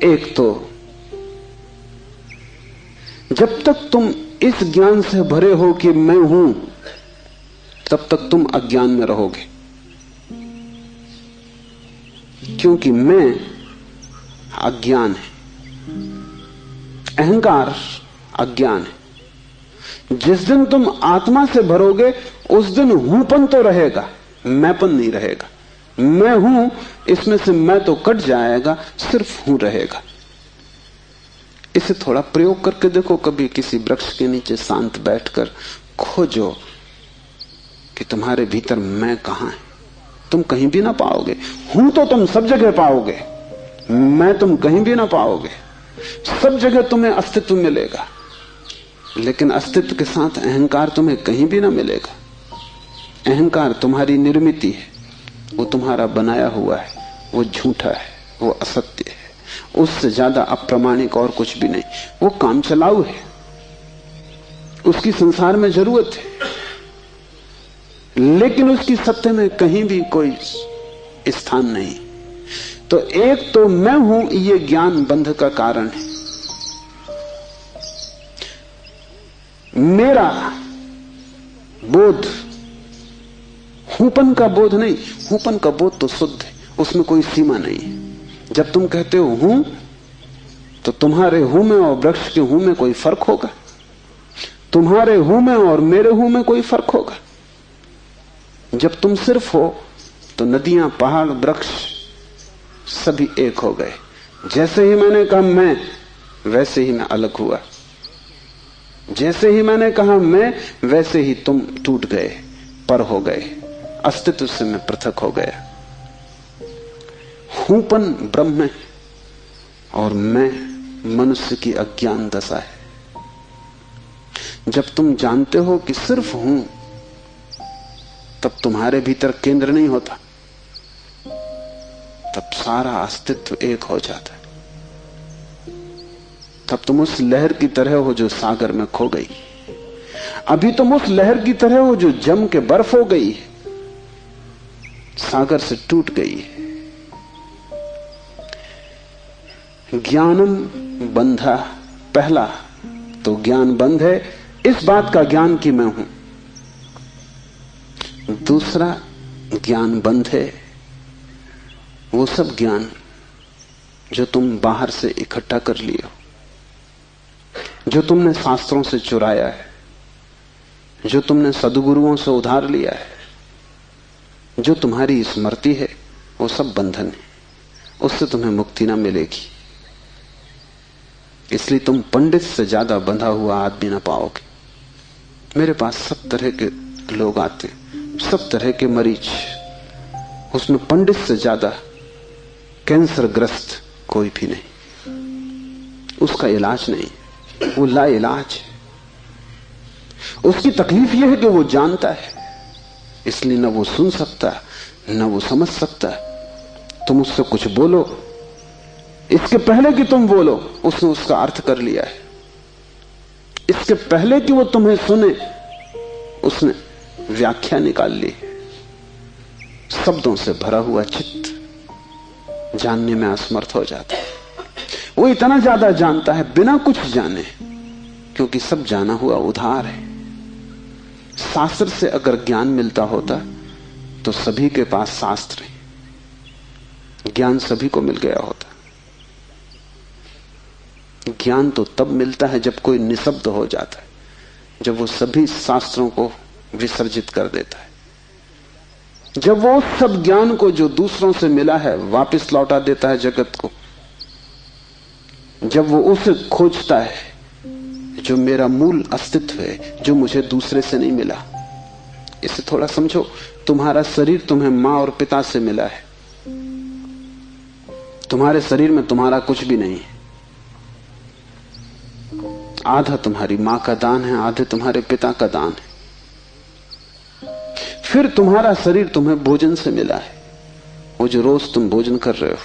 [SPEAKER 2] एक तो जब तक तुम इस ज्ञान से भरे हो कि मैं हूं, तब तक तुम अज्ञान में रहोगे, क्योंकि मैं अज्ञान है, अहंकार अज्ञान है। जिस दिन तुम आत्मा से भरोगे उस दिन हूंपन तो रहेगा, मैंपन नहीं रहेगा। मैं हूं, इसमें से मैं तो कट जाएगा, सिर्फ हूं रहेगा। इसे थोड़ा प्रयोग करके देखो। कभी किसी वृक्ष के नीचे शांत बैठकर खोजो कि तुम्हारे भीतर मैं कहां है। तुम कहीं भी ना पाओगे। हूं तो तुम सब जगह पाओगे, मैं तुम कहीं भी ना पाओगे। सब जगह तुम्हें अस्तित्व मिलेगा, लेकिन अस्तित्व के साथ अहंकार तुम्हें कहीं भी ना मिलेगा। अहंकार तुम्हारी निर्मिति है, वो तुम्हारा बनाया हुआ है, वो झूठा है, वो असत्य है, उससे ज्यादा अप्रामाणिक और कुछ भी नहीं। वो काम चलाऊ है, उसकी संसार में जरूरत है, लेकिन उसकी सत्य में कहीं भी कोई स्थान नहीं। तो एक तो मैं हूं, ये ज्ञान बंध का कारण है। मेरा बोध हूंपन का बोध नहीं। हूंपन का बोध तो शुद्ध है, उसमें कोई सीमा नहीं है। जब तुम कहते हो हूं, तो तुम्हारे हूं में और वृक्ष के हूं में कोई फर्क होगा? तुम्हारे हूं में और मेरे हूं में कोई फर्क होगा? जब तुम सिर्फ हो तो नदियां, पहाड़, वृक्ष सभी एक हो गए। जैसे ही मैंने कहा मैं, वैसे ही मैं अलग हुआ। जैसे ही मैंने कहा मैं, वैसे ही तुम टूट गए, पर हो गए, अस्तित्व से मैं पृथक हो गया। हूंपन ब्रह्म है और मैं मनुष्य की अज्ञान दशा है। जब तुम जानते हो कि सिर्फ हूं, तब तुम्हारे भीतर केंद्र नहीं होता, तब सारा अस्तित्व एक हो जाता है। तब तुम उस लहर की तरह हो जो सागर में खो गई। अभी तुम उस लहर की तरह हो जो जम के बर्फ हो गई है, सागर से टूट गई है। ज्ञानम बंधा, पहला तो ज्ञान बंध है इस बात का ज्ञान कि मैं हूं। दूसरा ज्ञान बंध है वो सब ज्ञान जो तुम बाहर से इकट्ठा कर लिए हो, जो तुमने शास्त्रों से चुराया है, जो तुमने सद्गुरुओं से उधार लिया है, जो तुम्हारी स्मृति है, वो सब बंधन है। उससे तुम्हें मुक्ति ना मिलेगी। इसलिए तुम पंडित से ज्यादा बंधा हुआ आदमी ना पाओगे। मेरे पास सब तरह के लोग आते, सब तरह के मरीज, उसमें पंडित से ज्यादा कैंसर ग्रस्त कोई भी नहीं। उसका इलाज नहीं, वो ला इलाज है। उसकी तकलीफ यह है कि वो जानता है, इसलिए न वो सुन सकता न वो समझ सकता। तुम उससे कुछ बोलो, इसके पहले कि तुम बोलो उसने उसका अर्थ कर लिया है। इसके पहले कि वो तुम्हें सुने उसने व्याख्या निकाल ली। शब्दों से भरा हुआ चित्त जानने में असमर्थ हो जाता है। वो इतना ज्यादा जानता है बिना कुछ जाने, क्योंकि सब जाना हुआ उधार है। शास्त्र से अगर ज्ञान मिलता होता तो सभी के पास शास्त्र है, ज्ञान सभी को मिल गया होता। ज्ञान तो तब मिलता है जब कोई निशब्द हो जाता है, जब वो सभी शास्त्रों को विसर्जित कर देता है, जब वो उस सब ज्ञान को जो दूसरों से मिला है वापस लौटा देता है जगत को, जब वो उसे खोजता है जो मेरा मूल अस्तित्व है, जो मुझे दूसरे से नहीं मिला। इसे थोड़ा समझो। तुम्हारा शरीर तुम्हें मां और पिता से मिला है। तुम्हारे शरीर में तुम्हारा कुछ भी नहीं है। आधा तुम्हारी मां का दान है, आधे तुम्हारे पिता का दान है। फिर तुम्हारा शरीर तुम्हें भोजन से मिला है, वो जो रोज तुम भोजन कर रहे हो।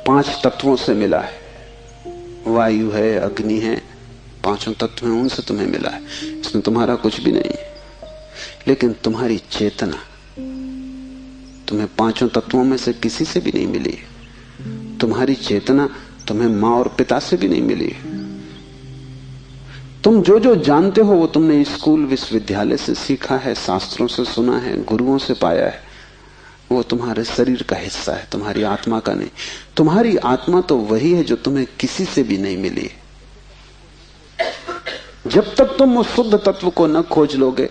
[SPEAKER 2] 5 तत्वों से मिला है, वायु है, अग्नि है, 5 तत्व हैं, उनसे तुम्हें मिला है। इसमें तुम्हारा कुछ भी नहीं है। लेकिन तुम्हारी चेतना तुम्हें 5 तत्वों में से किसी से भी नहीं मिली। तुम्हारी चेतना तुम्हें मां और पिता से भी नहीं मिली। तुम जो जो जानते हो वो तुमने स्कूल विश्वविद्यालय से सीखा है, शास्त्रों से सुना है, गुरुओं से पाया है। वो तुम्हारे शरीर का हिस्सा है, तुम्हारी आत्मा का नहीं। तुम्हारी आत्मा तो वही है जो तुम्हें किसी से भी नहीं मिली। जब तक तुम उस शुद्ध तत्व को न खोज लोगे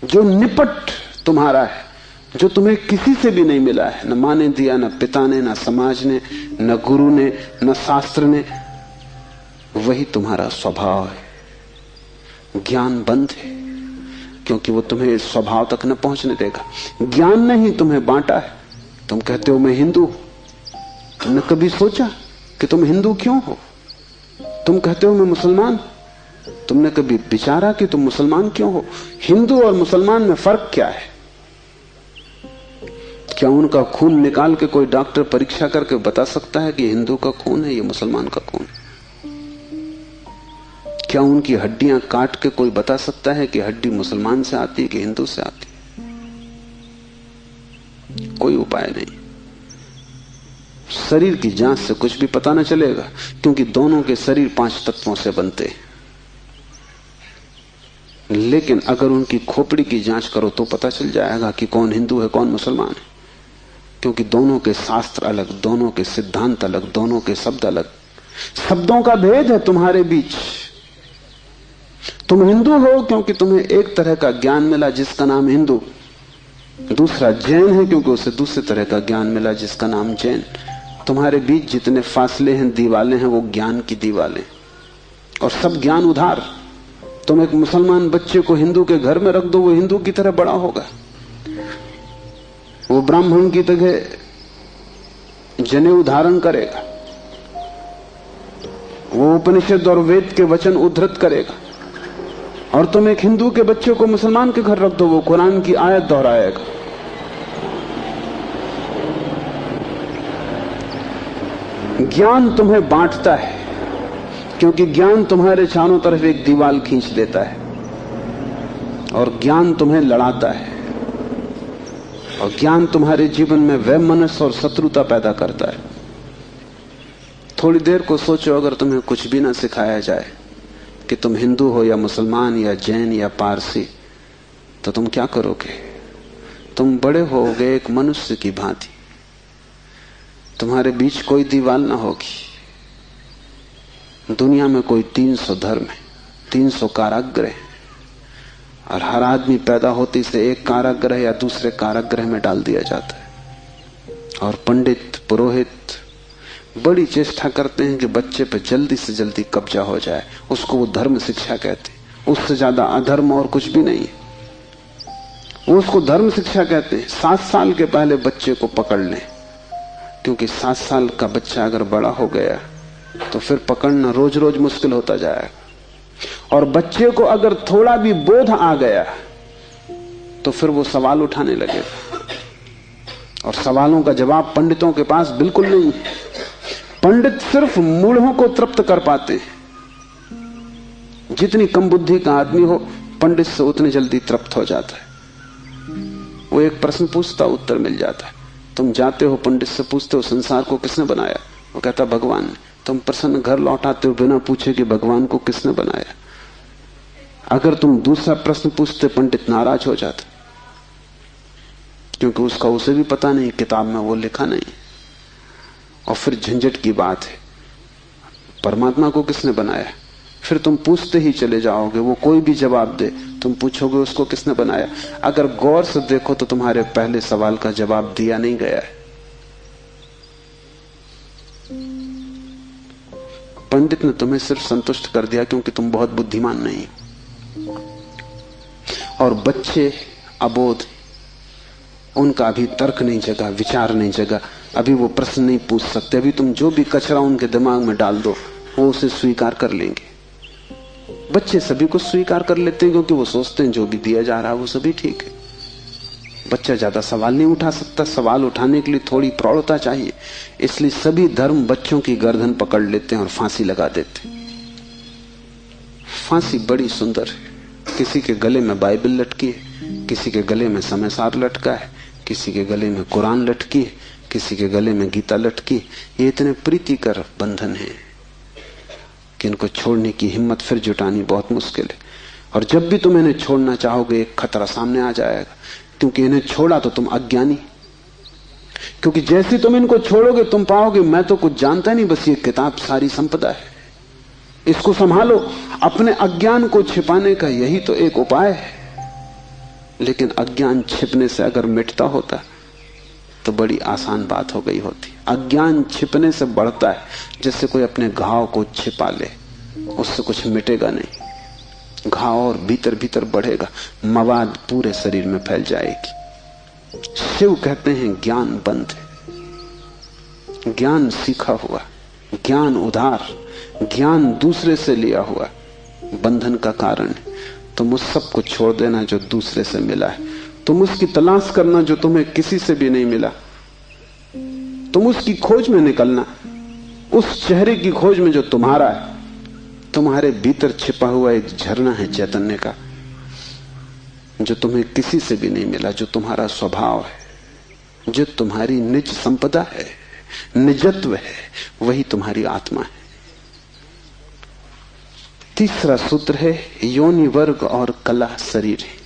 [SPEAKER 2] जो निपट तुम्हारा है, जो तुम्हें किसी से भी नहीं मिला है, न मां ने दिया, न पिता ने, न समाज ने, न गुरु ने, न शास्त्र ने, वही तुम्हारा स्वभाव है। ज्ञान बंद है क्योंकि वो तुम्हें इस स्वभाव तक न पहुंचने देगा। ज्ञान ने ही तुम्हें बांटा है। तुम कहते हो मैं हिंदू, तुमने कभी सोचा कि तुम हिंदू क्यों हो? तुम कहते हो मैं मुसलमान, तुमने कभी विचारा कि तुम मुसलमान क्यों हो? हिंदू और मुसलमान में फर्क क्या है? क्या उनका खून निकाल के कोई डॉक्टर परीक्षा करके बता सकता है कि हिंदू का खून है, ये मुसलमान का खून है? क्या उनकी हड्डियां काट के कोई बता सकता है कि हड्डी मुसलमान से आती है कि हिंदू से आती है? कोई उपाय नहीं। शरीर की जांच से कुछ भी पता न चलेगा, क्योंकि दोनों के शरीर 5 तत्वों से बनते हैं। लेकिन अगर उनकी खोपड़ी की जांच करो तो पता चल जाएगा कि कौन हिंदू है कौन मुसलमान है, क्योंकि दोनों के शास्त्र अलग, दोनों के सिद्धांत अलग, दोनों के शब्द अलग। शब्दों का भेद है तुम्हारे बीच। तुम हिंदू हो क्योंकि तुम्हें एक तरह का ज्ञान मिला जिसका नाम हिंदू, दूसरा जैन है क्योंकि उसे दूसरे तरह का ज्ञान मिला जिसका नाम जैन। तुम्हारे बीच जितने फासले हैं, दीवालें हैं, वो ज्ञान की दीवालें, और सब ज्ञान उधार। तुम एक मुसलमान बच्चे को हिंदू के घर में रख दो, वो हिंदू की तरह बड़ा होगा। वो ब्राह्मण की तरह जनेऊ धारण करेगा, वो उपनिषद और वेद के वचन उद्धृत करेगा। और तुम एक हिंदू के बच्चे को मुसलमान के घर रख दो, वो कुरान की आयत दोहराएगा। ज्ञान तुम्हें बांटता है, क्योंकि ज्ञान तुम्हारे चारों तरफ एक दीवार खींच देता है, और ज्ञान तुम्हें लड़ाता है, और ज्ञान तुम्हारे जीवन में वैमनस्य और शत्रुता पैदा करता है। थोड़ी देर को सोचो, अगर तुम्हें कुछ भी ना सिखाया जाए कि तुम हिंदू हो या मुसलमान या जैन या पारसी, तो तुम क्या करोगे? तुम बड़े होगे एक मनुष्य की भांति, तुम्हारे बीच कोई दीवार ना होगी। दुनिया में कोई 300 धर्म है, 300 कारागृह है, और हर आदमी पैदा होते से एक कारागृह या दूसरे कारागृह में डाल दिया जाता है। और पंडित पुरोहित बड़ी चेष्टा करते हैं कि बच्चे पे जल्दी से जल्दी कब्जा हो जाए, उसको वो धर्म शिक्षा कहते हैं। उससे ज्यादा अधर्म और कुछ भी नहीं है, वो उसको धर्म शिक्षा कहते हैं। 7 साल के पहले बच्चे को पकड़ लें, क्योंकि 7 साल का बच्चा अगर बड़ा हो गया तो फिर पकड़ना रोज रोज मुश्किल होता जाएगा। और बच्चे को अगर थोड़ा भी बोध आ गया तो फिर वो सवाल उठाने लगेगा, और सवालों का जवाब पंडितों के पास बिल्कुल नहीं। पंडित सिर्फ मूढ़ों को तृप्त कर पाते हैं। जितनी कम बुद्धि का आदमी हो, पंडित से उतनी जल्दी तृप्त हो जाता है। वो एक प्रश्न पूछता, उत्तर मिल जाता है। तुम जाते हो पंडित से पूछते हो संसार को किसने बनाया, वो कहता भगवान ने। तुम प्रसन्न घर लौटाते हो बिना पूछे कि भगवान को किसने बनाया। अगर तुम दूसरा प्रश्न पूछते, पंडित नाराज हो जाता, क्योंकि उसका उसे भी पता नहीं, किताब में वो लिखा नहीं। और फिर झंझट की बात है, परमात्मा को किसने बनाया। फिर तुम पूछते ही चले जाओगे, वो कोई भी जवाब दे, तुम पूछोगे उसको किसने बनाया। अगर गौर से देखो तो तुम्हारे पहले सवाल का जवाब दिया नहीं गया है। पंडित ने तुम्हें सिर्फ संतुष्ट कर दिया क्योंकि तुम बहुत बुद्धिमान नहीं। और बच्चे अबोध, उनका अभी तर्क नहीं जगा, विचार नहीं जगा, अभी वो प्रश्न नहीं पूछ सकते। अभी तुम जो भी कचरा उनके दिमाग में डाल दो, वो उसे स्वीकार कर लेंगे। बच्चे सभी को स्वीकार कर लेते हैं, क्योंकि वो सोचते हैं जो भी दिया जा रहा है वो सभी ठीक है। बच्चा ज्यादा सवाल नहीं उठा सकता, सवाल उठाने के लिए थोड़ी प्रौढ़ता चाहिए। इसलिए सभी धर्म बच्चों की गर्दन पकड़ लेते हैं और फांसी लगा देते हैं। फांसी बड़ी सुंदर है। किसी के गले में बाइबल लटकी है, किसी के गले में समयसार लटका है, किसी के गले में कुरान लटकी है, किसी के गले में गीता लटकी। ये इतने प्रीतिकर बंधन है कि इनको छोड़ने की हिम्मत फिर जुटानी बहुत मुश्किल है। और जब भी तुम इन्हें छोड़ना चाहोगे, एक खतरा सामने आ जाएगा, क्योंकि इन्हें छोड़ा तो तुम अज्ञानी। क्योंकि जैसे तुम इनको छोड़ोगे, तुम पाओगे मैं तो कुछ जानता नहीं, बस ये किताब सारी संपदा है, इसको संभालो। अपने अज्ञान को छिपाने का यही तो एक उपाय है। लेकिन अज्ञान छिपने से अगर मिटता होता तो बड़ी आसान बात हो गई होती। अज्ञान छिपने से बढ़ता है, जैसे कोई अपने घाव को छिपा ले, उससे कुछ मिटेगा नहीं। घाव और भीतर भीतर बढ़ेगा, मवाद पूरे शरीर में फैल जाएगी। शिव कहते हैं ज्ञान बंद है। ज्ञान सीखा हुआ, ज्ञान उधार, ज्ञान दूसरे से लिया हुआ बंधन का कारण है। तुम उस सब को छोड़ देना जो दूसरे से मिला है। तुम उसकी तलाश करना जो तुम्हें किसी से भी नहीं मिला। तुम उसकी खोज में निकलना, उस चेहरे की खोज में जो तुम्हारा है। तुम्हारे भीतर छिपा हुआ एक झरना है चैतन्य का, जो तुम्हें किसी से भी नहीं मिला, जो तुम्हारा स्वभाव है, जो तुम्हारी निज संपदा है, निजत्व है, वही तुम्हारी आत्मा है। तीसरा सूत्र है योनि वर्ग और कला शरीर है।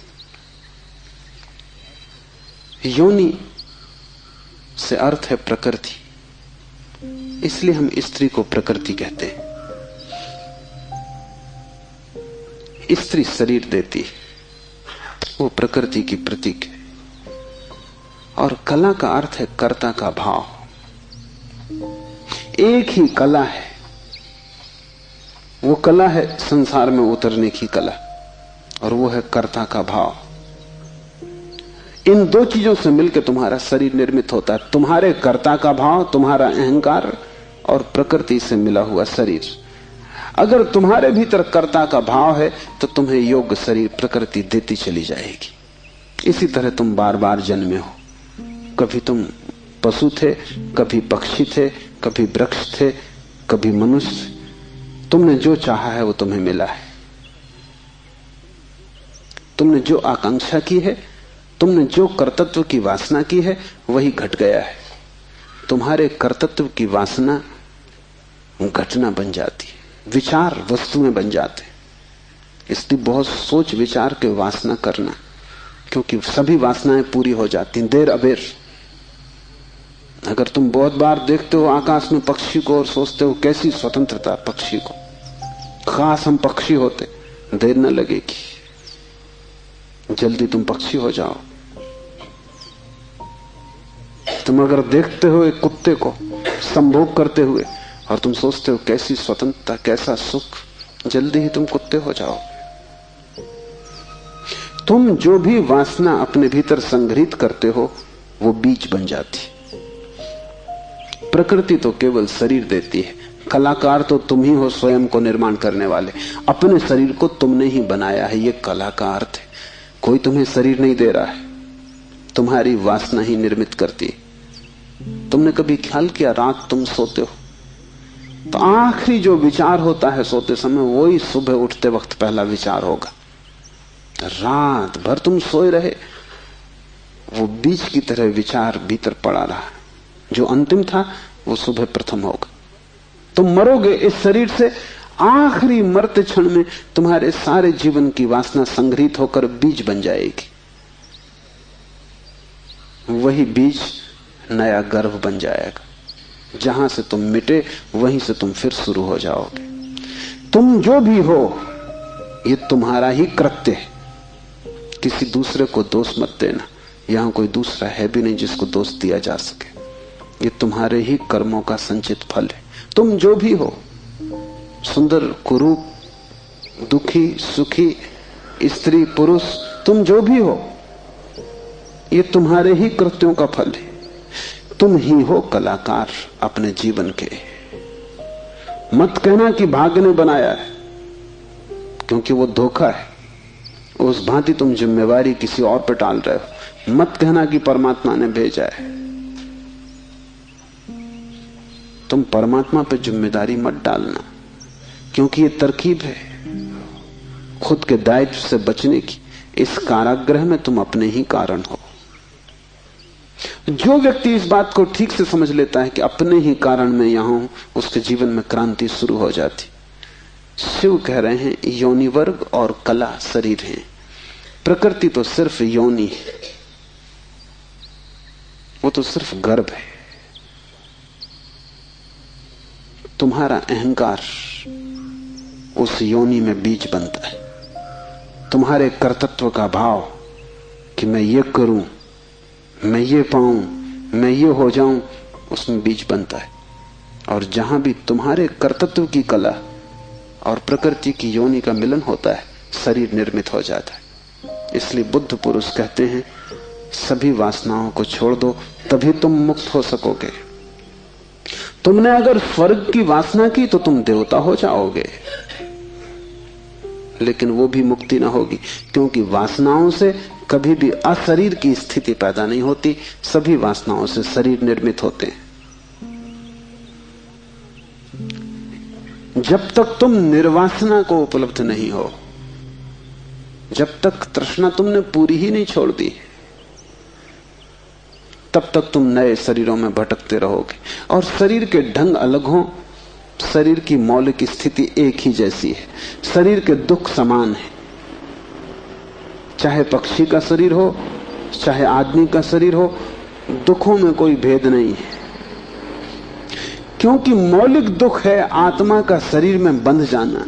[SPEAKER 2] योनि से अर्थ है प्रकृति, इसलिए हम स्त्री को प्रकृति कहते हैं। स्त्री शरीर देती है, वो प्रकृति की प्रतीक है। और कला का अर्थ है कर्ता का भाव। एक ही कला है, वो कला है संसार में उतरने की कला। और वो है कर्ता का भाव। इन दो चीजों से मिलकर तुम्हारा शरीर निर्मित होता है। तुम्हारे कर्ता का भाव, तुम्हारा अहंकार, और प्रकृति से मिला हुआ शरीर। अगर तुम्हारे भीतर कर्ता का भाव है तो तुम्हें योग्य शरीर प्रकृति देती चली जाएगी। इसी तरह तुम बार बार जन्मे हो। कभी तुम पशु थे, कभी पक्षी थे, कभी वृक्ष थे, कभी मनुष्य। तुमने जो चाहा है वो तुम्हें मिला है। तुमने जो आकांक्षा की है, तुमने जो कर्तृत्व की वासना की है, वही घट गया है। तुम्हारे कर्तृत्व की वासना घटना बन जाती है, विचार वस्तुएं बन जाते। इसलिए बहुत सोच विचार के वासना करना, क्योंकि सभी वासनाएं पूरी हो जाती हैं देर अबेर। अगर तुम बहुत बार देखते हो आकाश में पक्षी को और सोचते हो कैसी स्वतंत्रता पक्षी को, खास हम पक्षी होते, देर न लगेगी, जल्दी तुम पक्षी हो जाओ। तुम अगर देखते हो एक कुत्ते को संभोग करते हुए और तुम सोचते हो कैसी स्वतंत्रता, कैसा सुख, जल्दी ही तुम कुत्ते हो जाओ। तुम जो भी वासना अपने भीतर संग्रहित करते हो वो बीज बन जाती। प्रकृति तो केवल शरीर देती है, कलाकार तो तुम ही हो, स्वयं को निर्माण करने वाले। अपने शरीर को तुमने ही बनाया है, ये कला का अर्थ है। कोई तुम्हें शरीर नहीं दे रहा है, तुम्हारी वासना ही निर्मित करती है। तुमने कभी ख्याल किया, रात तुम सोते हो तो आखिरी जो विचार होता है सोते समय, वही सुबह उठते वक्त पहला विचार होगा। रात भर तुम सोए रहे, वो बीज की तरह विचार भीतर पड़ा रहा, जो अंतिम था वो सुबह प्रथम होगा। तुम मरोगे इस शरीर से, आखिरी मरते क्षण में तुम्हारे सारे जीवन की वासना संग्रहित होकर बीज बन जाएगी। वही बीज नया गर्भ बन जाएगा। जहां से तुम मिटे वहीं से तुम फिर शुरू हो जाओगे। तुम जो भी हो ये तुम्हारा ही कृत्य है, किसी दूसरे को दोष मत देना। यहां कोई दूसरा है भी नहीं जिसको दोष दिया जा सके। ये तुम्हारे ही कर्मों का संचित फल है। तुम जो भी हो, सुंदर कुरूप, दुखी सुखी, स्त्री पुरुष, तुम जो भी हो, ये तुम्हारे ही कृत्यों का फल है। तुम ही हो कलाकार अपने जीवन के। मत कहना कि भाग्य ने बनाया है, क्योंकि वो धोखा है। उस भांति तुम जिम्मेवारी किसी और पर टाल रहे हो। मत कहना कि परमात्मा ने भेजा है। तुम परमात्मा पर जिम्मेदारी मत डालना, क्योंकि ये तरकीब है खुद के दायित्व से बचने की। इस कारागृह में तुम अपने ही कारण हो। जो व्यक्ति इस बात को ठीक से समझ लेता है कि अपने ही कारण में यहां हूं, उसके जीवन में क्रांति शुरू हो जाती। शिव कह रहे हैं योनि वर्ग और कला शरीर है। प्रकृति तो सिर्फ योनि है, वो तो सिर्फ गर्भ है। तुम्हारा अहंकार उस योनि में बीज बनता है। तुम्हारे कर्तृत्व का भाव कि मैं ये करूं, मैं ये पाऊं, मैं ये हो जाऊं, उसमें बीज बनता है। और जहां भी तुम्हारे कर्तृत्व की कला और प्रकृति की योनि का मिलन होता है, शरीर निर्मित हो जाता है। इसलिए बुद्ध पुरुष कहते हैं सभी वासनाओं को छोड़ दो, तभी तुम मुक्त हो सकोगे। तुमने अगर स्वर्ग की वासना की तो तुम देवता हो जाओगे, लेकिन वो भी मुक्ति ना होगी, क्योंकि वासनाओं से कभी भी अशरीर की स्थिति पैदा नहीं होती। सभी वासनाओं से शरीर निर्मित होते हैं। जब तक तुम निर्वासना को उपलब्ध नहीं हो, जब तक तृष्णा तुमने पूरी ही नहीं छोड़ दी, तब तक तुम नए शरीरों में भटकते रहोगे। और शरीर के ढंग अलग हों, शरीर की मौलिक स्थिति एक ही जैसी है। शरीर के दुख समान है, चाहे पक्षी का शरीर हो चाहे आदमी का शरीर हो, दुखों में कोई भेद नहीं है। क्योंकि मौलिक दुख है आत्मा का शरीर में बंध जाना।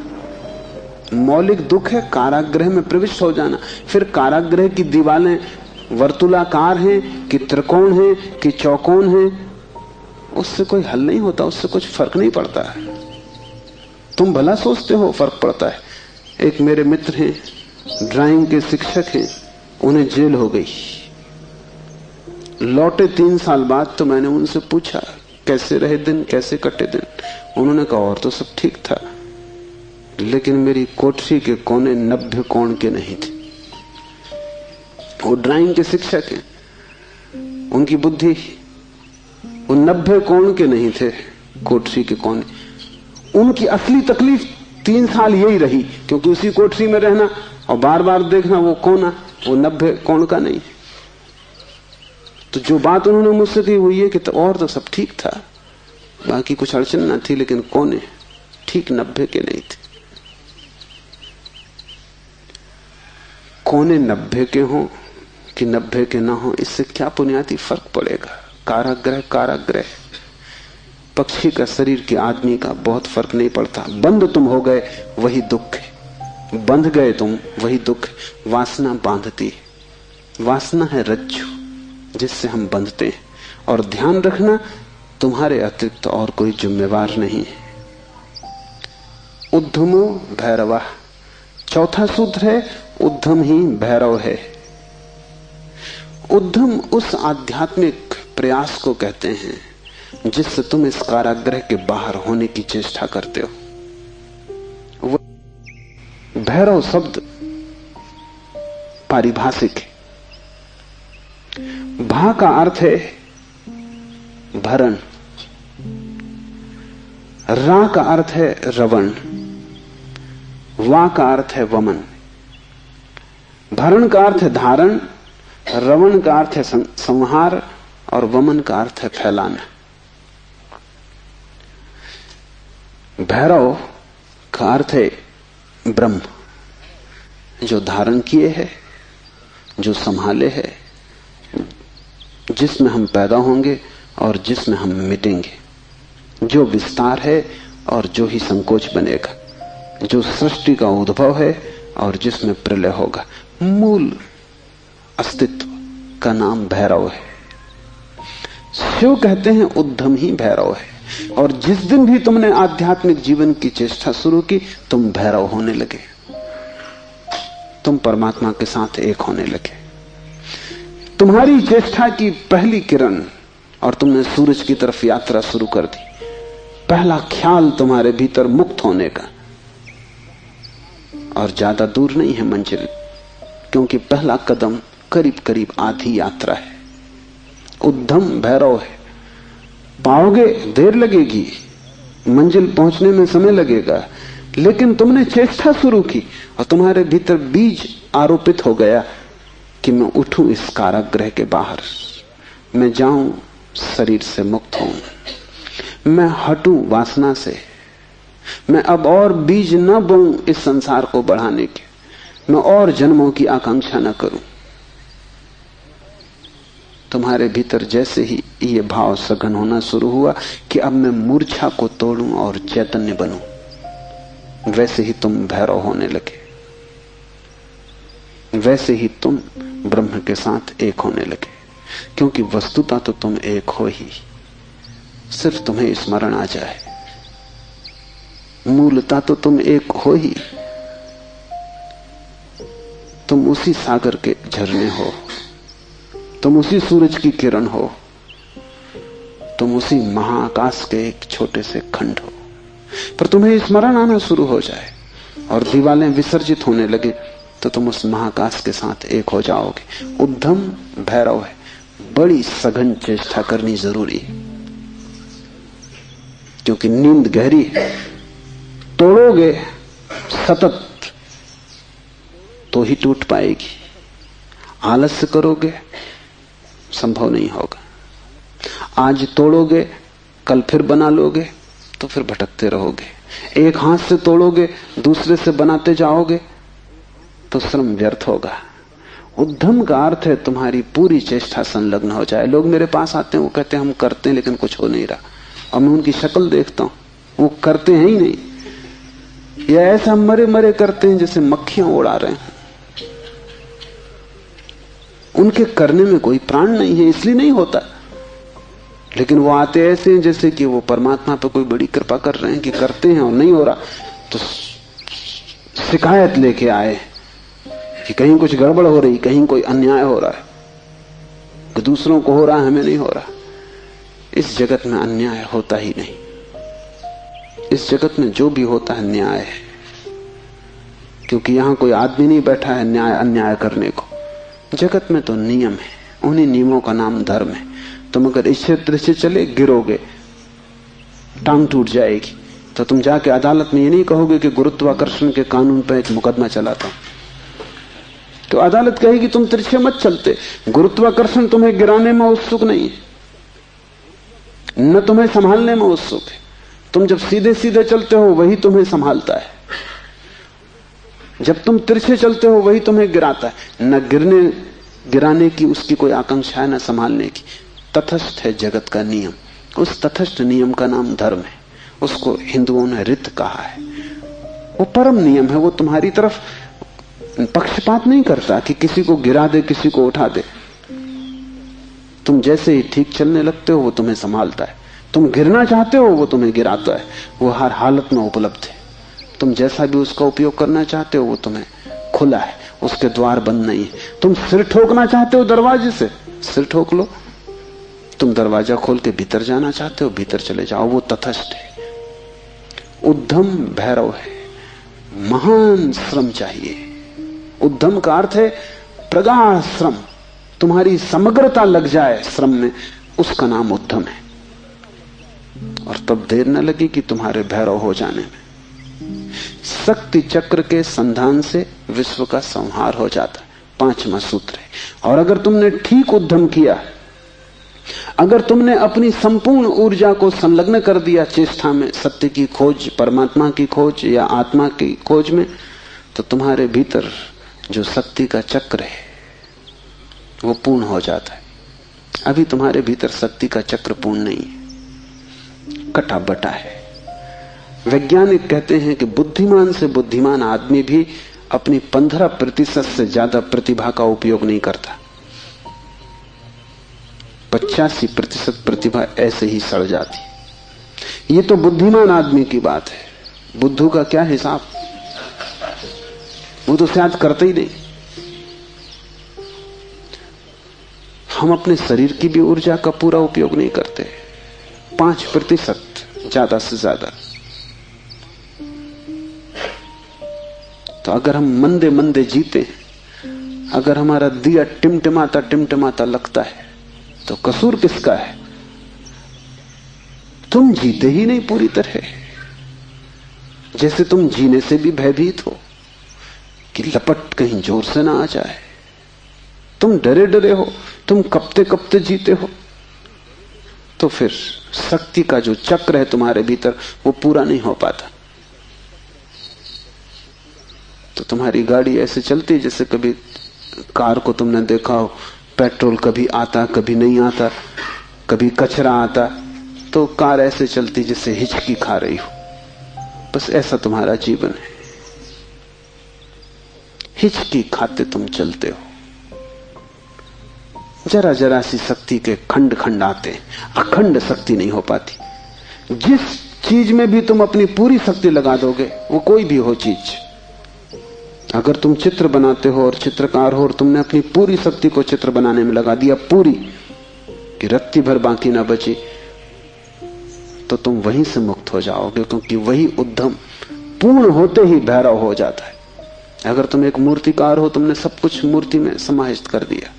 [SPEAKER 2] मौलिक दुख है कारागृह में प्रविष्ट हो जाना। फिर कारागृह की दीवारें वर्तुलाकार हैं कि त्रिकोण हैं कि चौकोन हैं, उससे कोई हल नहीं होता, उससे कुछ फर्क नहीं पड़ता है। तुम भला सोचते हो फर्क पड़ता है। एक मेरे मित्र हैं, ड्राइंग के शिक्षक हैं, उन्हें जेल हो गई। लौटे 3 साल बाद तो मैंने उनसे पूछा कैसे रहे दिन, कैसे कटे दिन। उन्होंने कहा और तो सब ठीक था, लेकिन मेरी कोठरी के कोने 90 कोण के नहीं थे। वो ड्राइंग के शिक्षक हैं, उनकी बुद्धि वो 90 कोण के नहीं थे कोठरी के कोने। उनकी असली तकलीफ 3 साल यही रही, क्योंकि उसी कोठरी में रहना और बार बार देखना वो कोना वो 90 कोण का नहीं। तो जो बात उन्होंने मुझसे कही वो ये कि तो और तो सब ठीक था, बाकी कुछ अड़चन ना थी, लेकिन कोने ठीक 90 के नहीं थे। कोने 90 के हों कि 90 के ना हो, इससे क्या बुनियादी फर्क पड़ेगा। कारागृह कारागृह, पक्षी का शरीर के आदमी का बहुत फर्क नहीं पड़ता। बंद तुम हो गए वही दुख है, बंध गए तुम वही दुख। वासना बांधती, वासना है रज्जु जिससे हम बंधते हैं। और ध्यान रखना, तुम्हारे अतिरिक्त तो और कोई जिम्मेवार नहीं है। उद्यमो भैरवा, चौथा सूत्र है उद्यम ही भैरव है। उद्यम उस आध्यात्मिक प्रयास को कहते हैं जिससे तुम इस कारागृह के बाहर होने की चेष्टा करते हो। भैरव शब्द पारिभाषिक है। भा का अर्थ है भरण, रा का अर्थ है रवण, वा का अर्थ है वमन। भरण का अर्थ है धारण, रवण का अर्थ है संहार और वमन का अर्थ है फैलाना। भैरव का अर्थ है ब्रह्म, जो धारण किए है, जो संभाले है, जिसमें हम पैदा होंगे और जिसमें हम मिटेंगे, जो विस्तार है और जो ही संकोच बनेगा, जो सृष्टि का उद्भव है और जिसमें प्रलय होगा। मूल अस्तित्व का नाम भैरव है। शिव कहते हैं उद्यम ही भैरव है। और जिस दिन भी तुमने आध्यात्मिक जीवन की चेष्टा शुरू की, तुम भैरव होने लगे, तुम परमात्मा के साथ एक होने लगे। तुम्हारी चेष्टा की पहली किरण और तुमने सूरज की तरफ यात्रा शुरू कर दी। पहला ख्याल तुम्हारे भीतर मुक्त होने का, और ज्यादा दूर नहीं है मंजिल, क्योंकि पहला कदम करीब करीब आधी यात्रा है। उद्यम भैरव है। पाओगे देर लगेगी, मंजिल पहुंचने में समय लगेगा, लेकिन तुमने चेष्टा शुरू की और तुम्हारे भीतर बीज आरोपित हो गया कि मैं उठूं इस कारागृह के बाहर, मैं जाऊं शरीर से मुक्त हूं, मैं हटूं वासना से, मैं अब और बीज न बोऊं इस संसार को बढ़ाने के, मैं और जन्मों की आकांक्षा न करूं। तुम्हारे भीतर जैसे ही ये भाव सघन होना शुरू हुआ कि अब मैं मूर्छा को तोड़ूं और चैतन्य बनूं, वैसे ही तुम भैरव होने लगे, वैसे ही तुम ब्रह्म के साथ एक होने लगे। क्योंकि वस्तुतः तो तुम एक हो ही, सिर्फ तुम्हें स्मरण आ जाए। मूलतः तो तुम एक हो ही, तुम उसी सागर के झरने हो, तुम उसी सूरज की किरण हो, तुम उसी महाआकाश के एक छोटे से खंड हो। पर तुम्हें स्मरण आना शुरू हो जाए और दीवारें विसर्जित होने लगे तो तुम उस महाआकाश के साथ एक हो जाओगे। उद्यम भैरव है। बड़ी सघन चेष्टा करनी जरूरी है, क्योंकि नींद गहरी है। तोड़ोगे सतत तो ही टूट पाएगी, आलस्य करोगे संभव नहीं होगा। आज तोड़ोगे कल फिर बना लोगे तो फिर भटकते रहोगे। एक हाथ से तोड़ोगे दूसरे से बनाते जाओगे तो श्रम व्यर्थ होगा। उद्यम का अर्थ है तुम्हारी पूरी चेष्टा संलग्न हो जाए। लोग मेरे पास आते हैं, वो कहते हैं हम करते हैं लेकिन कुछ हो नहीं रहा, और मैं उनकी शक्ल देखता हूं, वो करते हैं ही नहीं, या ऐसा मरे मरे करते हैं जैसे मक्खियां उड़ा रहे हैं। उनके करने में कोई प्राण नहीं है, इसलिए नहीं होता। लेकिन वो आते ऐसे हैं जैसे कि वो परमात्मा पर कोई बड़ी कृपा कर रहे हैं कि करते हैं और नहीं हो रहा, तो शिकायत लेके आए कि कहीं कुछ गड़बड़ हो रही, कहीं कोई अन्याय हो रहा है, कि दूसरों को हो रहा है, हमें नहीं हो रहा। इस जगत में अन्याय होता ही नहीं। इस जगत में जो भी होता है न्याय है, क्योंकि यहां कोई आदमी नहीं बैठा है न्याय अन्याय करने को। जगत में तो नियम है, उन्हीं नियमों का नाम धर्म है। तुम अगर इच्छे तिरछे चले, गिरोगे, टांग टूट जाएगी, तो तुम जाके अदालत में ये नहीं कहोगे कि गुरुत्वाकर्षण के कानून पर एक मुकदमा चलाता हूं। तो अदालत कहेगी तुम तिरछे मत चलते, गुरुत्वाकर्षण तुम्हें गिराने में उत्सुक नहीं है, न तुम्हें संभालने में उत्सुक है। तुम जब सीधे सीधे चलते हो वही तुम्हें संभालता है, जब तुम तिरछे चलते हो वही तुम्हें गिराता है। न गिराने की उसकी कोई आकांक्षा है, न संभालने की। तटस्थ है जगत का नियम। उस तटस्थ नियम का नाम धर्म है। उसको हिंदुओं ने रित कहा है। वो परम नियम है। वो तुम्हारी तरफ पक्षपात नहीं करता कि किसी को गिरा दे, किसी को उठा दे। तुम जैसे ही ठीक चलने लगते हो वो तुम्हें संभालता है। तुम गिरना चाहते हो वो तुम्हें गिराता है। वो हर हालत में उपलब्ध है। तुम जैसा भी उसका उपयोग करना चाहते हो वो तुम्हें खुला है, उसके द्वार बंद नहीं है। तुम सिर ठोकना चाहते हो दरवाजे से, सिर ठोक लो। तुम दरवाजा खोल के भीतर जाना चाहते हो, भीतर चले जाओ। वो तटस्थ है। उद्यम भैरव है। महान श्रम चाहिए। उद्यम का अर्थ है प्रगाढ़ श्रम। तुम्हारी समग्रता लग जाए श्रम में, उसका नाम उद्यम है। और तब देर न लगी कि तुम्हारे भैरव हो जाने में। शक्ति चक्र के संधान से विश्व का संहार हो जाता है, 5वां सूत्र है। और अगर तुमने ठीक उद्यम किया, अगर तुमने अपनी संपूर्ण ऊर्जा को संलग्न कर दिया चेष्टा में, सत्य की खोज, परमात्मा की खोज या आत्मा की खोज में, तो तुम्हारे भीतर जो शक्ति का चक्र है वो पूर्ण हो जाता है। अभी तुम्हारे भीतर शक्ति का चक्र पूर्ण नहीं है, कटा बटा है। वैज्ञानिक कहते हैं कि बुद्धिमान से बुद्धिमान आदमी भी अपनी 15% से ज्यादा प्रतिभा का उपयोग नहीं करता। 85% प्रतिभा ऐसे ही सड़ जाती। ये तो बुद्धिमान आदमी की बात है। बुद्धू का क्या हिसाब, वो तो शायद करते ही नहीं। हम अपने शरीर की भी ऊर्जा का पूरा उपयोग नहीं करते, 5% ज्यादा से ज्यादा। तो अगर हम मंदे मंदे जीते, अगर हमारा दिया टिमटिमाता लगता है, तो कसूर किसका है? तुम जीते ही नहीं पूरी तरह। जैसे तुम जीने से भी भयभीत हो कि लपट कहीं जोर से ना आ जाए। तुम डरे डरे हो, तुम कपते कपते जीते हो। तो फिर शक्ति का जो चक्र है तुम्हारे भीतर वो पूरा नहीं हो पाता। तो तुम्हारी गाड़ी ऐसे चलती जैसे कभी कार को तुमने देखा हो, पेट्रोल कभी आता कभी नहीं आता, कभी कचरा आता, तो कार ऐसे चलती जैसे हिचकी खा रही हो। बस ऐसा तुम्हारा जीवन है, हिचकी खाते तुम चलते हो। जरा जरा सी शक्ति के खंड खंड आते, अखंड शक्ति नहीं हो पाती। जिस चीज में भी तुम अपनी पूरी शक्ति लगा दोगे, वो कोई भी हो चीज, अगर तुम चित्र बनाते हो और चित्रकार हो और तुमने अपनी पूरी शक्ति को चित्र बनाने में लगा दिया, पूरी कि रत्ती भर बाकी ना बची, तो तुम वहीं से मुक्त हो जाओगे, क्योंकि वही उद्यम पूर्ण होते ही भैरव हो जाता है। अगर तुम एक मूर्तिकार हो, तुमने सब कुछ मूर्ति में समाहित कर दिया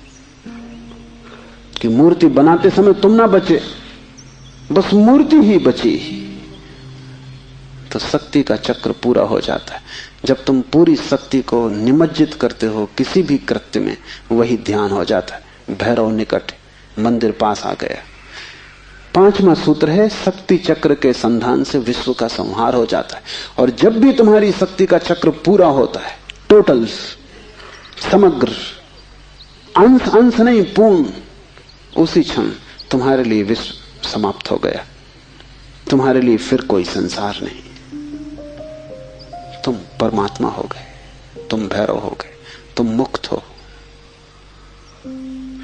[SPEAKER 2] कि मूर्ति बनाते समय तुम ना बचे, बस मूर्ति ही बची, तो शक्ति का चक्र पूरा हो जाता है। जब तुम पूरी शक्ति को निमज्जित करते हो किसी भी कृत्य में, वही ध्यान हो जाता है। भैरव निकट, मंदिर पास आ गया। 5वां सूत्र है शक्ति चक्र के संधान से विश्व का संहार हो जाता है। और जब भी तुम्हारी शक्ति का चक्र पूरा होता है, टोटल, समग्र, अंश अंश नहीं, पूर्ण, उसी क्षण तुम्हारे लिए विश्व समाप्त हो गया। तुम्हारे लिए फिर कोई संसार नहीं, तुम परमात्मा हो गए, तुम भैरव हो गए, तुम मुक्त हो।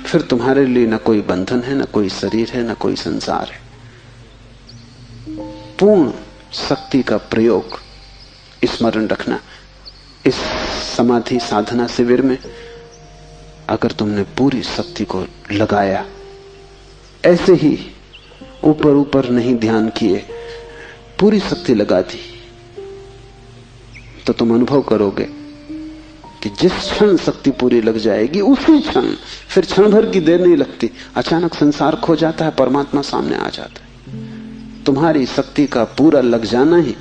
[SPEAKER 2] फिर तुम्हारे लिए न कोई बंधन है, न कोई शरीर है, न कोई संसार है। पूर्ण शक्ति का प्रयोग स्मरण रखना। इस समाधि साधना शिविर में अगर तुमने पूरी शक्ति को लगाया, ऐसे ही ऊपर ऊपर नहीं ध्यान किए, पूरी शक्ति लगा दी, तो तुम अनुभव करोगे कि जिस क्षण शक्ति पूरी लग जाएगी उसी क्षण, फिर क्षण भर की देर नहीं लगती, अचानक संसार खो जाता है, परमात्मा सामने आ जाता है। तुम्हारी शक्ति का पूरा लग जाना ही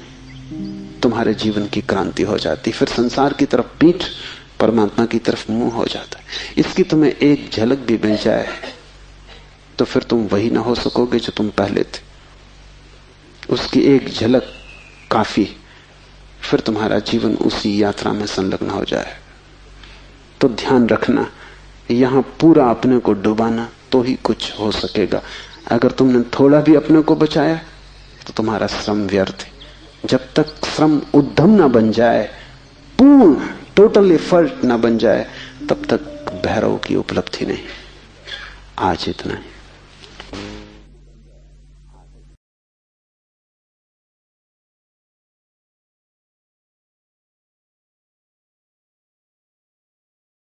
[SPEAKER 2] तुम्हारे जीवन की क्रांति हो जाती, फिर संसार की तरफ पीठ, परमात्मा की तरफ मुंह हो जाता है। इसकी तुम्हें एक झलक भी मिल जाए तो फिर तुम वही ना हो सकोगे जो तुम पहले थे। उसकी एक झलक काफी, फिर तुम्हारा जीवन उसी यात्रा में संलग्न हो जाए। तो ध्यान रखना, यहां पूरा अपने को डुबाना तो ही कुछ हो सकेगा। अगर तुमने थोड़ा भी अपने को बचाया तो तुम्हारा श्रम व्यर्थ है। जब तक श्रम उद्यम ना बन जाए, पूर्ण टोटल एफर्ट ना बन जाए, तब तक भैरव की उपलब्धि नहीं। आज इतना ही।